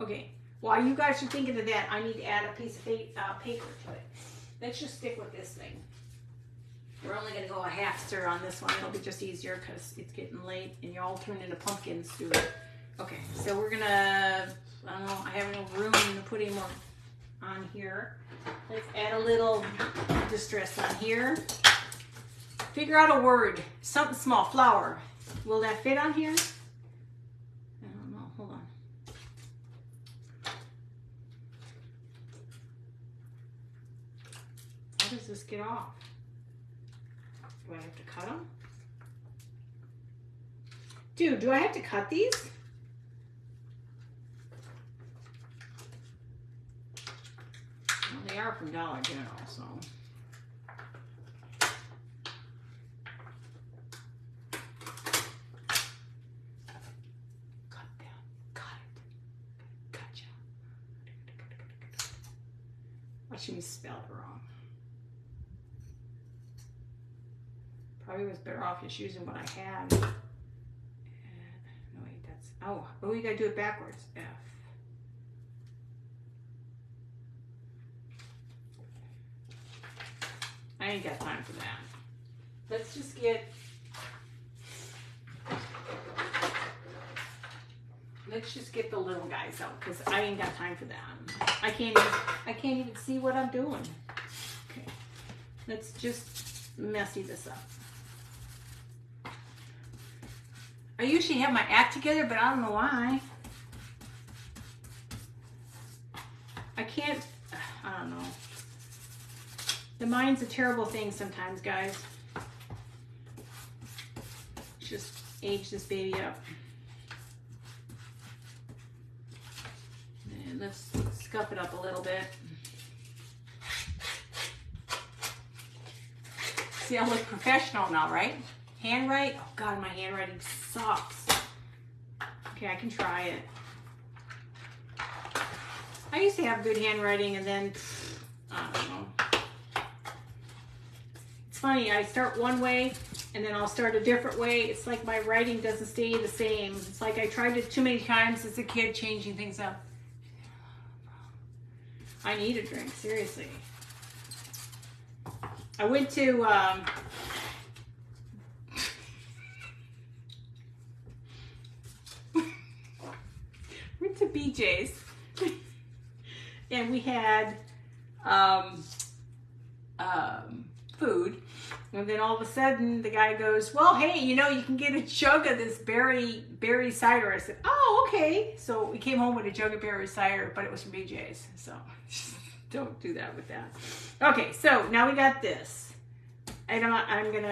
Speaker 1: Okay, while you guys are thinking of that, I need to add a piece of paper to it. Let's just stick with this thing. We're only going to go a half stir on this one. It'll be just easier because it's getting late and you're all turned into pumpkins to it. Okay, so we're going to, I don't know, I have no room to put any more on here. Let's add a little distress on here. Figure out a word. Something small. Flower. Will that fit on here? I don't know. Hold on. How does this get off? Do I have to cut them? Dude, do I have to cut these? Well, they are from Dollar General, so. Cut them. Cut it. Gotcha. Watching me spell it wrong. Probably was better off just using what I had. No, wait, that's, oh, you gotta do it backwards. F. I ain't got time for that. Let's just get, the little guys out because I ain't got time for that. I can't even see what I'm doing. Okay, let's just messy this up. I usually have my act together, but I don't know why. I can't, I don't know. The mind's a terrible thing sometimes, guys. Just age this baby up. And let's scuff it up a little bit. See, I look professional now, right? Handwrite? Oh God, my handwriting sucks. Okay, I can try it. I used to have good handwriting and then, I don't know. It's funny, I start one way and then I'll start a different way. It's like my writing doesn't stay the same. It's like I tried it too many times as a kid, changing things up. I need a drink, seriously. I went to, BJ's and we had food, and then all of a sudden the guy goes, well, hey, you know, you can get a jug of this berry cider. I said, oh, okay. So we came home with a jug of berry cider, but it was from BJ's, so don't do that with that. Okay, so now we got this. Enema. I don't know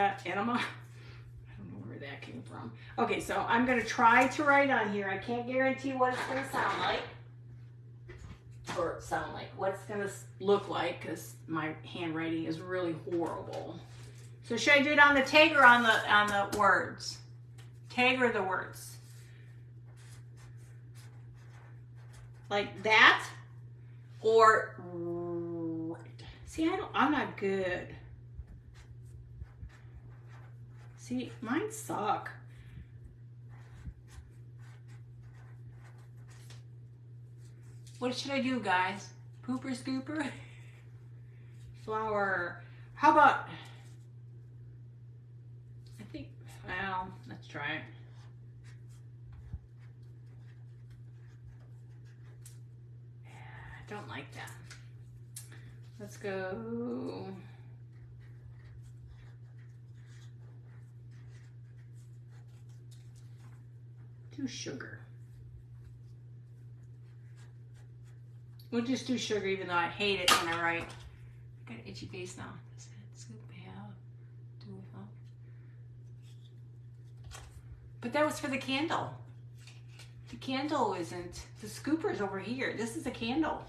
Speaker 1: where that came from. Okay, so I'm gonna try to write on here. I can't guarantee what it's gonna sound like, or what it's gonna look like, because my handwriting is really horrible. So should I do it on the tag or on the words? Tag or the words? Like that, or right? See, I'm not good. See, mine suck. What should I do, guys? Pooper scooper? Flower. How about, I think, well, let's try it. I don't like that. Let's go. Do sugar. We'll just do sugar, even though I hate it when I write. I got an itchy face now. But that was for the candle. The candle isn't. The scooper's over here. This is a candle.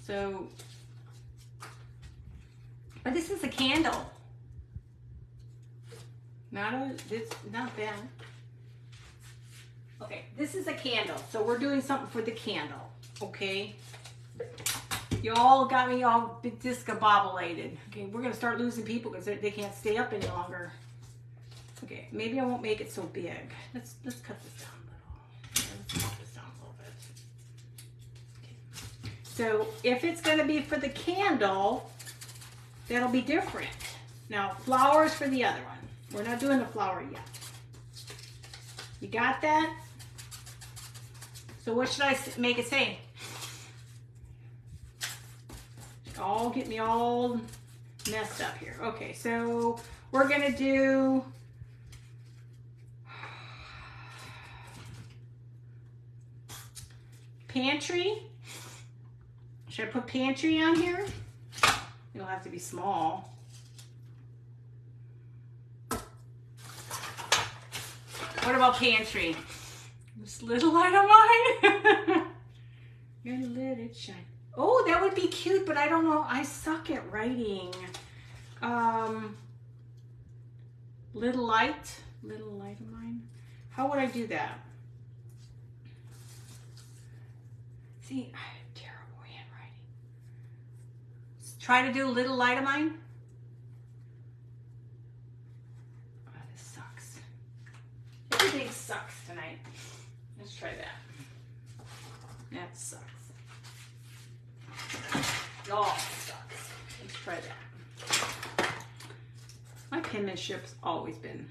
Speaker 1: So, but this is a candle. It's not bad. Okay, this is a candle. So we're doing something for the candle. Okay. You all got me all discombobulated. Okay, we're gonna start losing people because they can't stay up any longer. Okay, maybe I won't make it so big. Let's cut this down a little. Let's cut this down a little bit. Okay. So if it's gonna be for the candle, that'll be different. Now flowers for the other one. We're not doing the flower yet. You got that? So what should I make it say? All get me all messed up here. Okay, so we're gonna do pantry. Should I put pantry on here? It'll have to be small. What about pantry? This little light of mine. Gonna let it shine. Oh, that would be cute, but I don't know. I suck at writing. Little light of mine. How would I do that? See, I have terrible handwriting. Try to do a little light of mine. Oh, this sucks. Everything sucks tonight. Let's try that. That sucks. It all sucks. Let's try that. My penmanship's always been.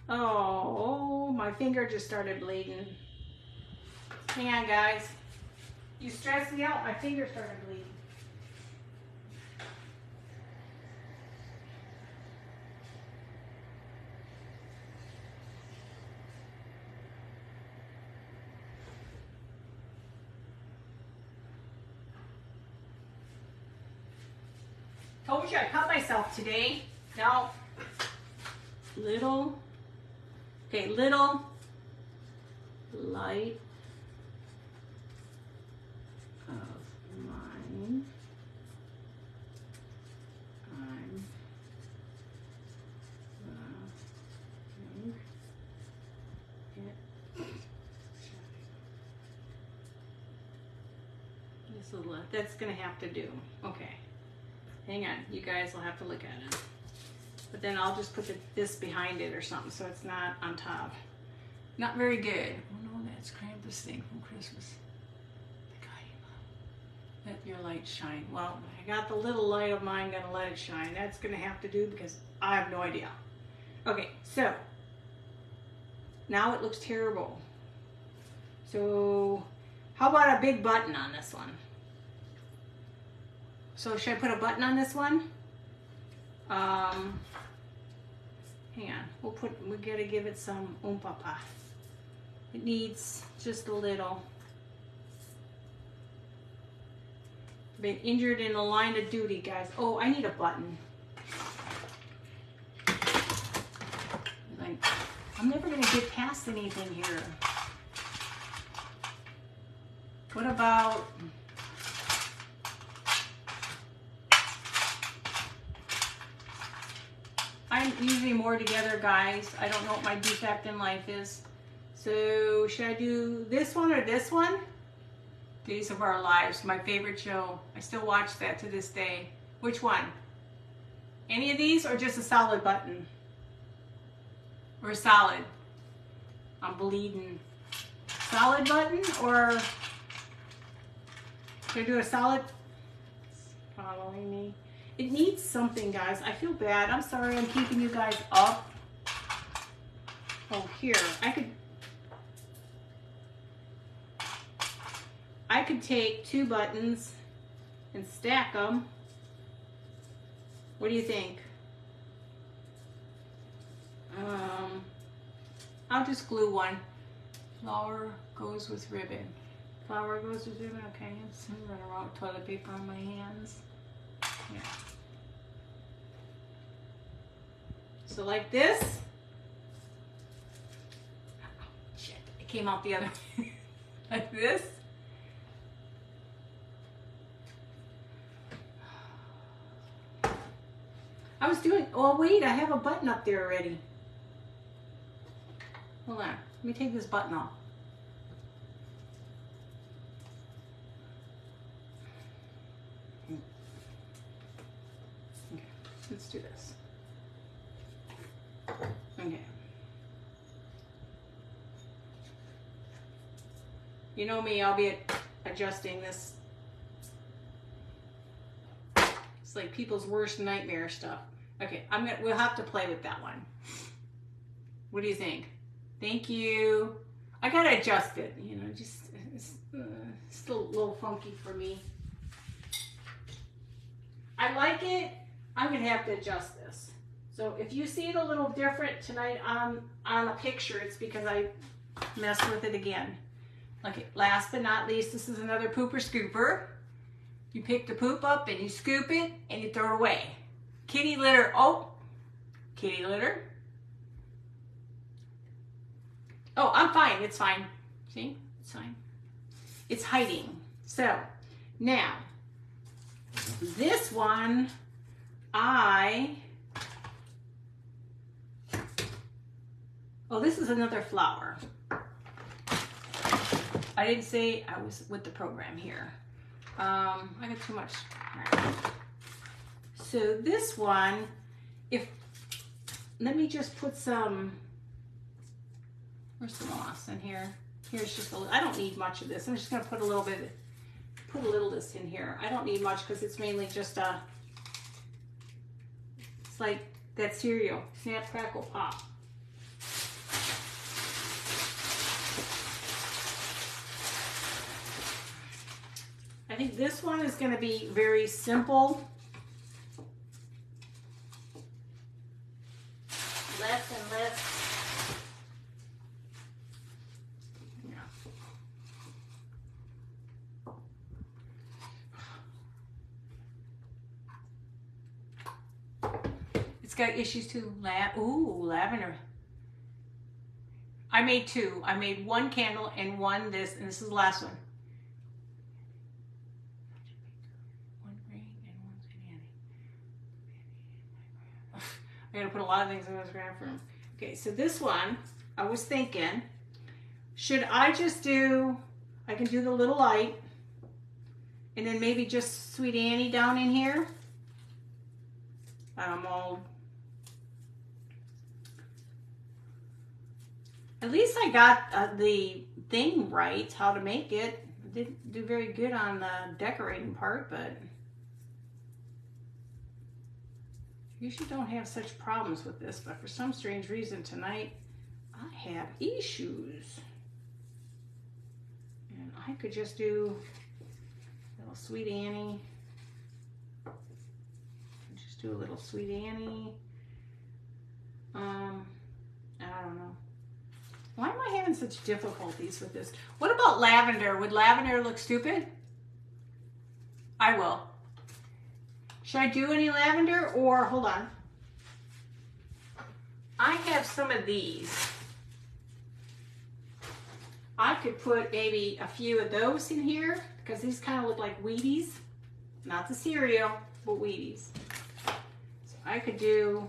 Speaker 1: Oh, my finger just started bleeding. Hang on, guys. You stressed me out. My finger started bleeding. Told you I cut myself today. No. Little. Okay, little light of mine. I'm this little, that's gonna have to do. Okay. Hang on, you guys will have to look at it. But then I'll just put this behind it or something so it's not on top. Not very good. Oh no, that's Krampus thing from Christmas. The guy, let your light shine. Well, I got the little light of mine, gonna let it shine. That's gonna have to do because I have no idea. Okay, so now it looks terrible. So how about a big button on this one? So should I put a button on this one? Hang on, we gotta give it some oomph-pa. It needs just a little. Been injured in the line of duty, guys. Oh, I need a button. Like, I'm never gonna get past anything here. What about, I'm usually more together, guys. I don't know what my defect in life is. So should I do this one or this one? Days of Our Lives, my favorite show. I still watch that to this day. Which one? Any of these or just a solid button? Or solid? I'm bleeding. Solid button or should I do a solid? It's following me. It needs something, guys. I feel bad. I'm sorry I'm keeping you guys up. Oh, here. I could take 2 buttons and stack them. What do you think? I'll just glue one. Flower goes with ribbon. Flower goes with ribbon. Okay, I'm running around with toilet paper on my hands. Yeah. So like this. Oh, shit, it came out the other way. Like this. I was doing, oh wait, I have a button up there already. Hold on, let me take this button off. Okay, let's do this. Okay. You know me, I'll be adjusting this. It's like people's worst nightmare stuff. Okay, we'll have to play with that one. What do you think? Thank you. I gotta adjust it, you know, just it's still a little funky for me. I like it. I'm gonna have to adjust this. So if you see it a little different tonight on a picture, it's because I messed with it again. Okay, last but not least, this is another pooper scooper. You pick the poop up and you scoop it and you throw it away. Kitty litter, oh, kitty litter. Oh, I'm fine, it's fine. See, it's fine. It's hiding. So, now, this one, oh, this is another flower. I didn't say I was with the program here. I got too much. Right. So this one, let me just put some, where's the moss in here? Here's just I don't need much of this. I'm just gonna put a little of this in here. I don't need much because it's mainly just it's like that cereal, Snap, Crackle, Pop. I think this one is going to be very simple. Less and less. Yeah. It's got issues too. Ooh, lavender. I made 2. I made 1 candle and 1 this, and this is the last one. I gotta put a lot of things in this graph room. Okay, so this one, I was thinking, should I just do, I can do the little light, and then maybe just Sweet Annie down in here. At least I got the thing right, how to make it. I didn't do very good on the decorating part, but usually don't have such problems with this, but for some strange reason tonight I have issues. And I could just do a little Sweet Annie. Just do a little Sweet Annie. I don't know. Why am I having such difficulties with this? What about lavender? Would lavender look stupid? I will. Should I do any lavender or, hold on. I have some of these. I could put maybe a few of those in here because these kind of look like Wheaties. Not the cereal, but Wheaties. So I could do,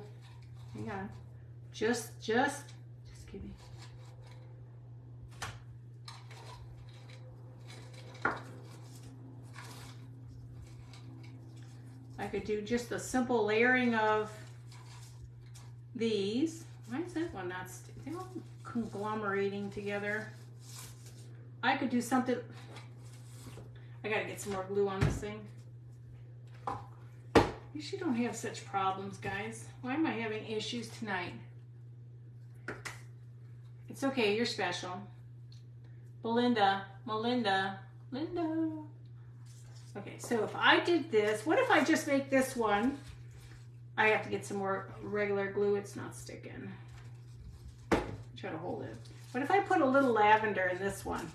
Speaker 1: hang on, just give me. I I could do just a simple layering of these. Why is that one not, they're all conglomerating together. I could do something, I gotta get some more glue on this thing. You should don't have such problems, guys. Why am I having issues tonight? It's okay, you're special. Belinda, Melinda, Linda. Okay, so if I did this, what if I just make this one? I have to get some more regular glue. It's not sticking. Try to hold it. What if I put a little lavender in this one?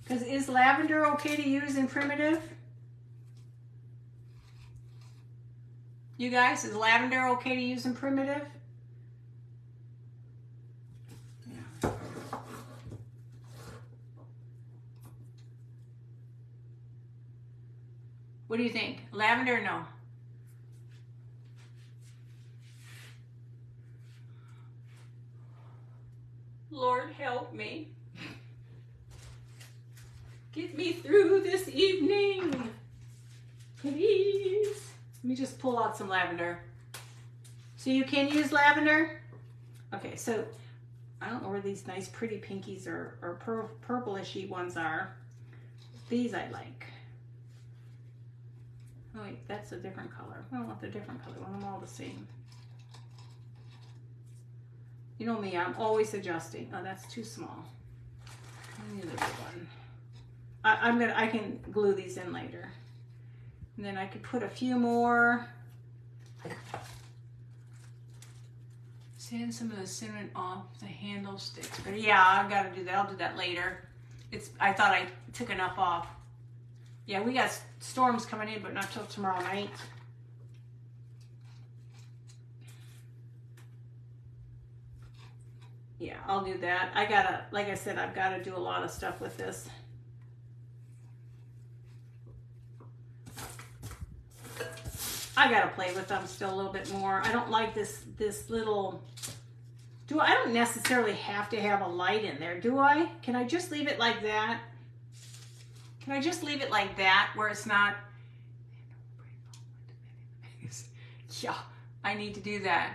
Speaker 1: Because is lavender okay to use in primitive? You guys, is lavender okay to use in primitive? Yeah. What do you think? Lavender or no? Lord help me. Get me through this evening, please. Let me just pull out some lavender. So you can use lavender? Okay, so I don't know where these nice pretty pinkies or purplishy ones are. These I like. Oh wait, that's a different color. I don't want the different color. I want them all the same. You know me, I'm always adjusting. Oh, that's too small. I need a big one. I can glue these in later. And then I could put a few more. Sand some of the cinnamon off the handle sticks. But yeah, I've got to do that. I'll do that later. I thought I took enough off. Yeah, we got storms coming in, but not till tomorrow night. Yeah, I'll do that. I gotta, like I said, I've got to do a lot of stuff with this. I gotta play with them still a little bit more. I don't like this little, I don't necessarily have to have a light in there, do I? Can I just leave it like that? Can I just leave it like that where it's not? Yeah, I need to do that.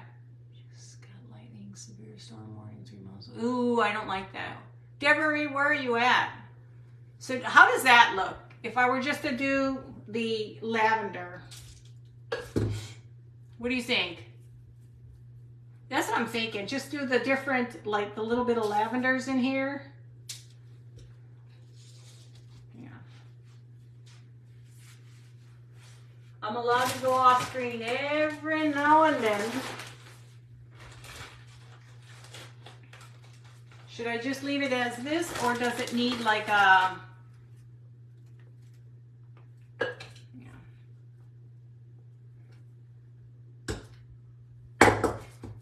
Speaker 1: Just got lightning, severe storm warning, 3 miles. Ooh, I don't like that. Deborah, where are you at? So how does that look? If I were just to do the lavender. What do you think? That's what I'm thinking. Just do the different, like the little bit of lavenders in here. Yeah. I'm allowed to go off screen every now and then. Should I just leave it as this, or does it need like a...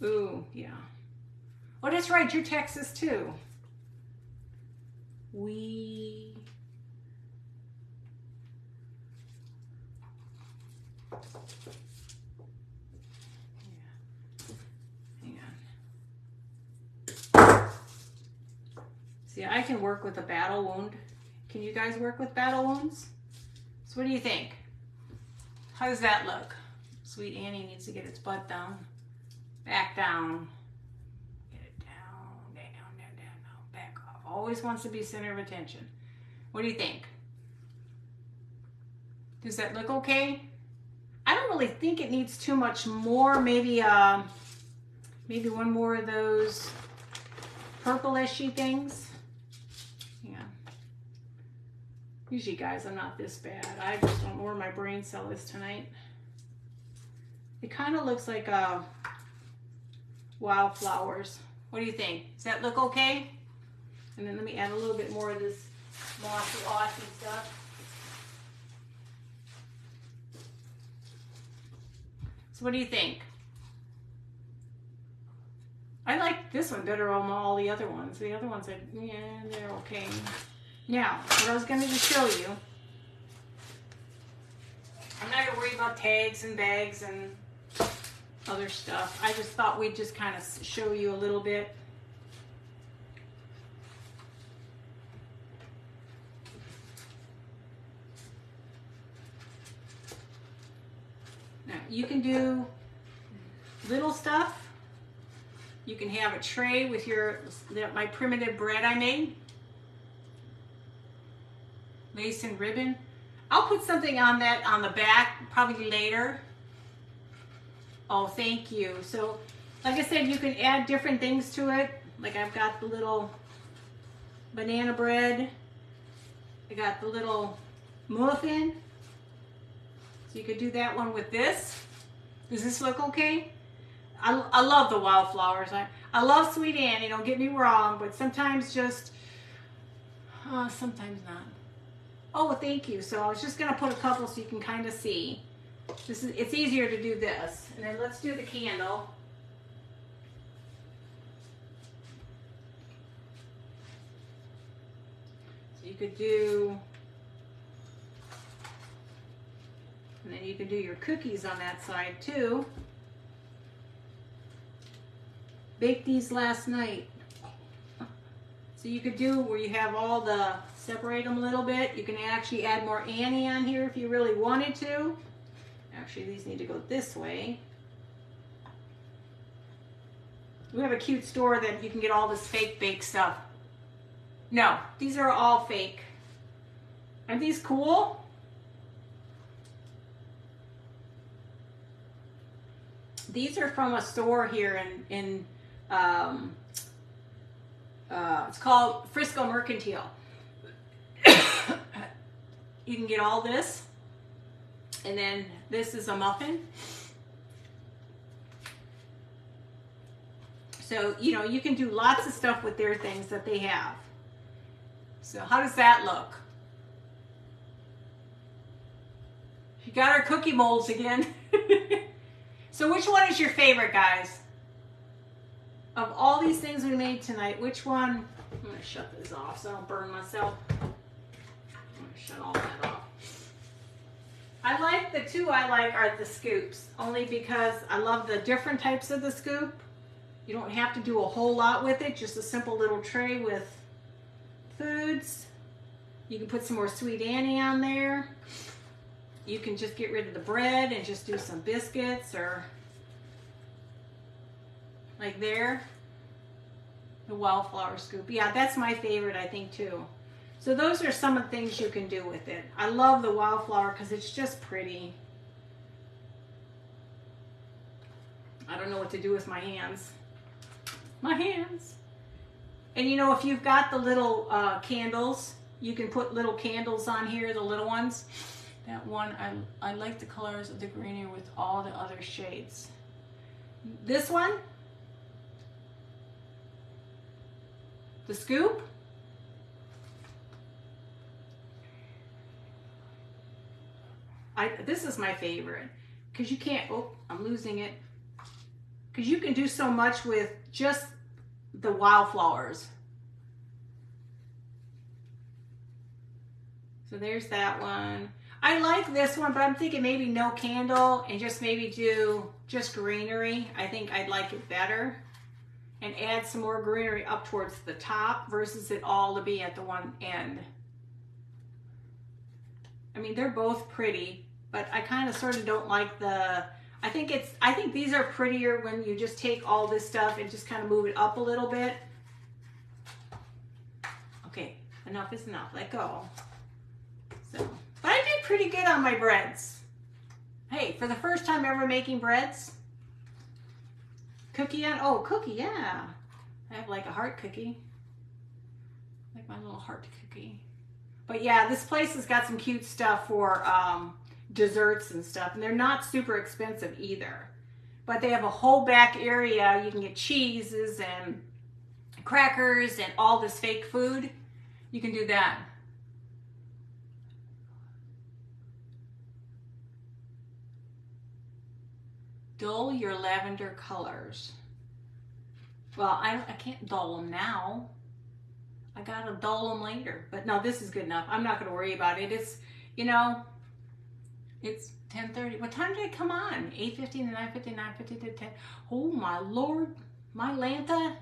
Speaker 1: Ooh, yeah. Oh, that's right. You're Texas too. Yeah. Hang on. See, I can work with a battle wound. Can you guys work with battle wounds? So what do you think? How does that look? Sweet Annie needs to get its butt down. Back down. Get it down, down, back off. Always wants to be center of attention. What do you think? Does that look okay? I don't really think it needs too much more. Maybe maybe one more of those purplishy things. Yeah. Usually, guys, I'm not this bad. I just don't know where my brain cell is tonight. It kind of looks like wildflowers. What do you think? Does that look okay? And then let me add a little bit more of this mossy Aussie stuff. So what do you think? I like this one better than all the other ones. The other ones, yeah, they're okay. Now, what I was going to just show you, I'm not going to worry about tags and bags and other stuff. I just thought we'd just kind of show you a little bit. you can do little stuff. You can have a tray with my primitive bread I made. Lace and ribbon. I'll put something on that on the back probably later. Oh, thank you. So, like I said, you can add different things to it. Like I've got the little banana bread. I got the little muffin. So you could do that one with this. Does this look okay? I love the wildflowers. I love Sweet Annie, don't get me wrong, but sometimes just, sometimes not. Oh, thank you. So I was just gonna put a couple so you can kind of see. It's easier to do this. And then let's do the candle. So you could do, and then you can do your cookies on that side too. Baked these last night. So you could do where you have all the, separate them a little bit. You can actually add more Annie on here if you really wanted to. Actually, these need to go this way. We have a cute store that you can get all this fake baked stuff. No, these are all fake. Aren't these cool? These are from a store here in it's called Frisco Mercantile. You can get all this, and then this is a muffin. So, you know, you can do lots of stuff with their things that they have. So how does that look? You got our cookie molds again. So which one is your favorite, guys? Of all these things we made tonight, which one? I'm going to shut this off so I don't burn myself. I'm going to shut all that off. I like the two I like are the scoops, only because I love the different types of the scoop. You don't have to do a whole lot with it, just a simple little tray with foods. You can put some more Sweet Annie on there. You can just get rid of the bread and just do some biscuits or like there. The wildflower scoop. Yeah, that's my favorite, I think, too. So those are some of the things you can do with it. I love the wildflower because it's just pretty. I don't know what to do with my hands. My hands. And you know, if you've got the little candles, you can put little candles on here, the little ones. That one, I like the colors of the greenery with all the other shades. This one, the scoop. This is my favorite because you can't, oh, I'm losing it. Because you can do so much with just the wildflowers. So there's that one. I like this one, but I'm thinking maybe no candle and just maybe do just greenery. I think I'd like it better. And add some more greenery up towards the top versus it all to be at the one end. I mean, they're both pretty, but I kind of sort of don't like the, I think these are prettier when you just take all this stuff and just kind of move it up a little bit. Okay, enough is enough, let go. So, but I did pretty good on my breads. Hey, for the first time ever making breads. Cookie on, oh, cookie, yeah. I have like a heart cookie. Like my little heart cookie. But yeah, this place has got some cute stuff for desserts and stuff. And they're not super expensive either. But they have a whole back area. You can get cheeses and crackers and all this fake food. You can do that. Dull your lavender colors. Well, I can't dull them now. I gotta dull them later. But no, this is good enough. I'm not gonna worry about it. It's, you know, it's 10:30. What time did I come on? 8:50 to 9:50, 9:50 to 10. Oh my Lord, my Lanta,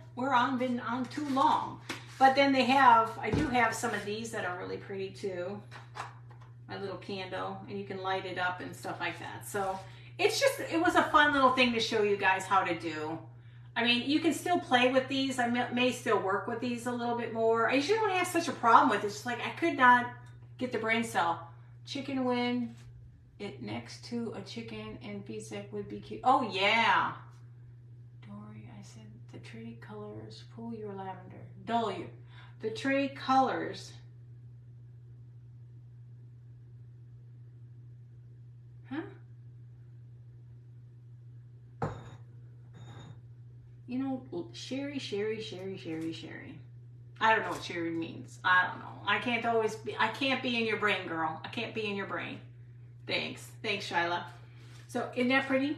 Speaker 1: been on too long. But then I do have some of these that are really pretty too. My little candle, and you can light it up and stuff like that. So it was a fun little thing to show you guys how to do. I mean, you can still play with these. I may still work with these a little bit more. I usually don't have such a problem with it. It's just like I could not get the brain cell. Chicken wing it next to a chicken and pizza would be cute. Oh, yeah. Dory, I said the tree colors, pull your lavender. Dull you. The tree colors. Huh? You know, sherry. I don't know what sherry means. I don't know. I can't be in your brain, girl. I can't be in your brain. Thanks, Shyla. So isn't that pretty?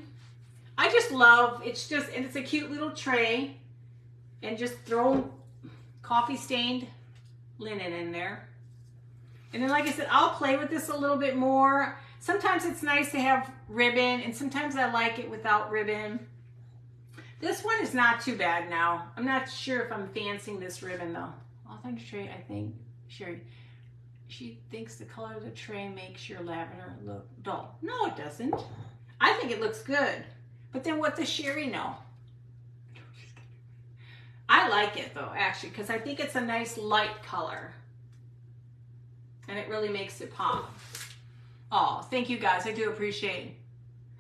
Speaker 1: I just love, and it's a cute little tray, and just throw coffee stained linen in there. And then, like I said, I'll play with this a little bit more. Sometimes it's nice to have ribbon, and sometimes I like it without ribbon. This one is not too bad now. I'm not sure if I'm fancying this ribbon though. Authentic tray, I think, Sherry. She thinks the color of the tray makes your lavender look dull. No, it doesn't. I think it looks good. But then what does Sherry know? I like it though, actually, because I think it's a nice light color. And it really makes it pop. Oh, thank you guys. I do appreciate it.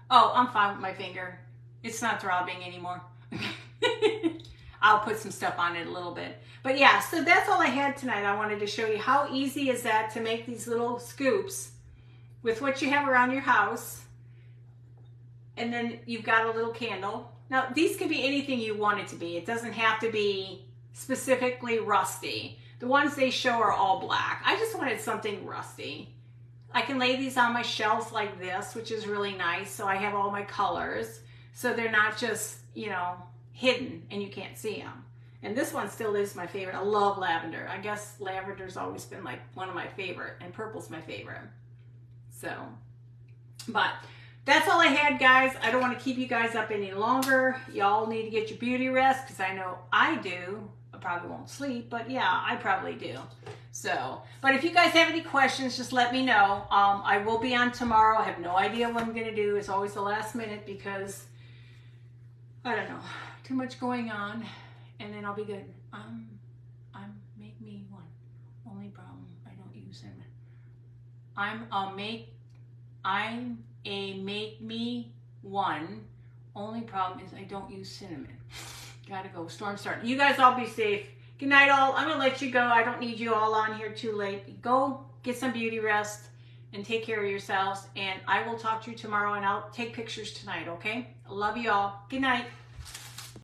Speaker 1: Oh, I'm fine with my finger. It's not throbbing anymore. I'll put some stuff on it a little bit. But yeah, so that's all I had tonight. I wanted to show you how easy is that to make these little scoops with what you have around your house. And then you've got a little candle. Now, these could be anything you want it to be. It doesn't have to be specifically rusty. The ones they show are all black. I just wanted something rusty. I can lay these on my shelves like this, which is really nice. So I have all my colors. So they're not just, you know, hidden and you can't see them. And this one still is my favorite. I love lavender. I guess lavender's always been like one of my favorite, and purple's my favorite. So, but that's all I had, guys. I don't want to keep you guys up any longer. Y'all need to get your beauty rest, because I know I do. I probably won't sleep, but yeah, I probably do. So, but if you guys have any questions, just let me know. I will be on tomorrow. I have no idea what I'm going to do. It's always the last minute because I don't know, too much going on, and then I'll be good. Make me one. Only problem, I don't use cinnamon. I'm a make me one. Only problem is I don't use cinnamon. Gotta go. Storm starting. You guys all be safe. Good night, all. I'm gonna let you go. I don't need you all on here too late. Go get some beauty rest and take care of yourselves. And I will talk to you tomorrow, and I'll take pictures tonight, okay? I love you all. Good night.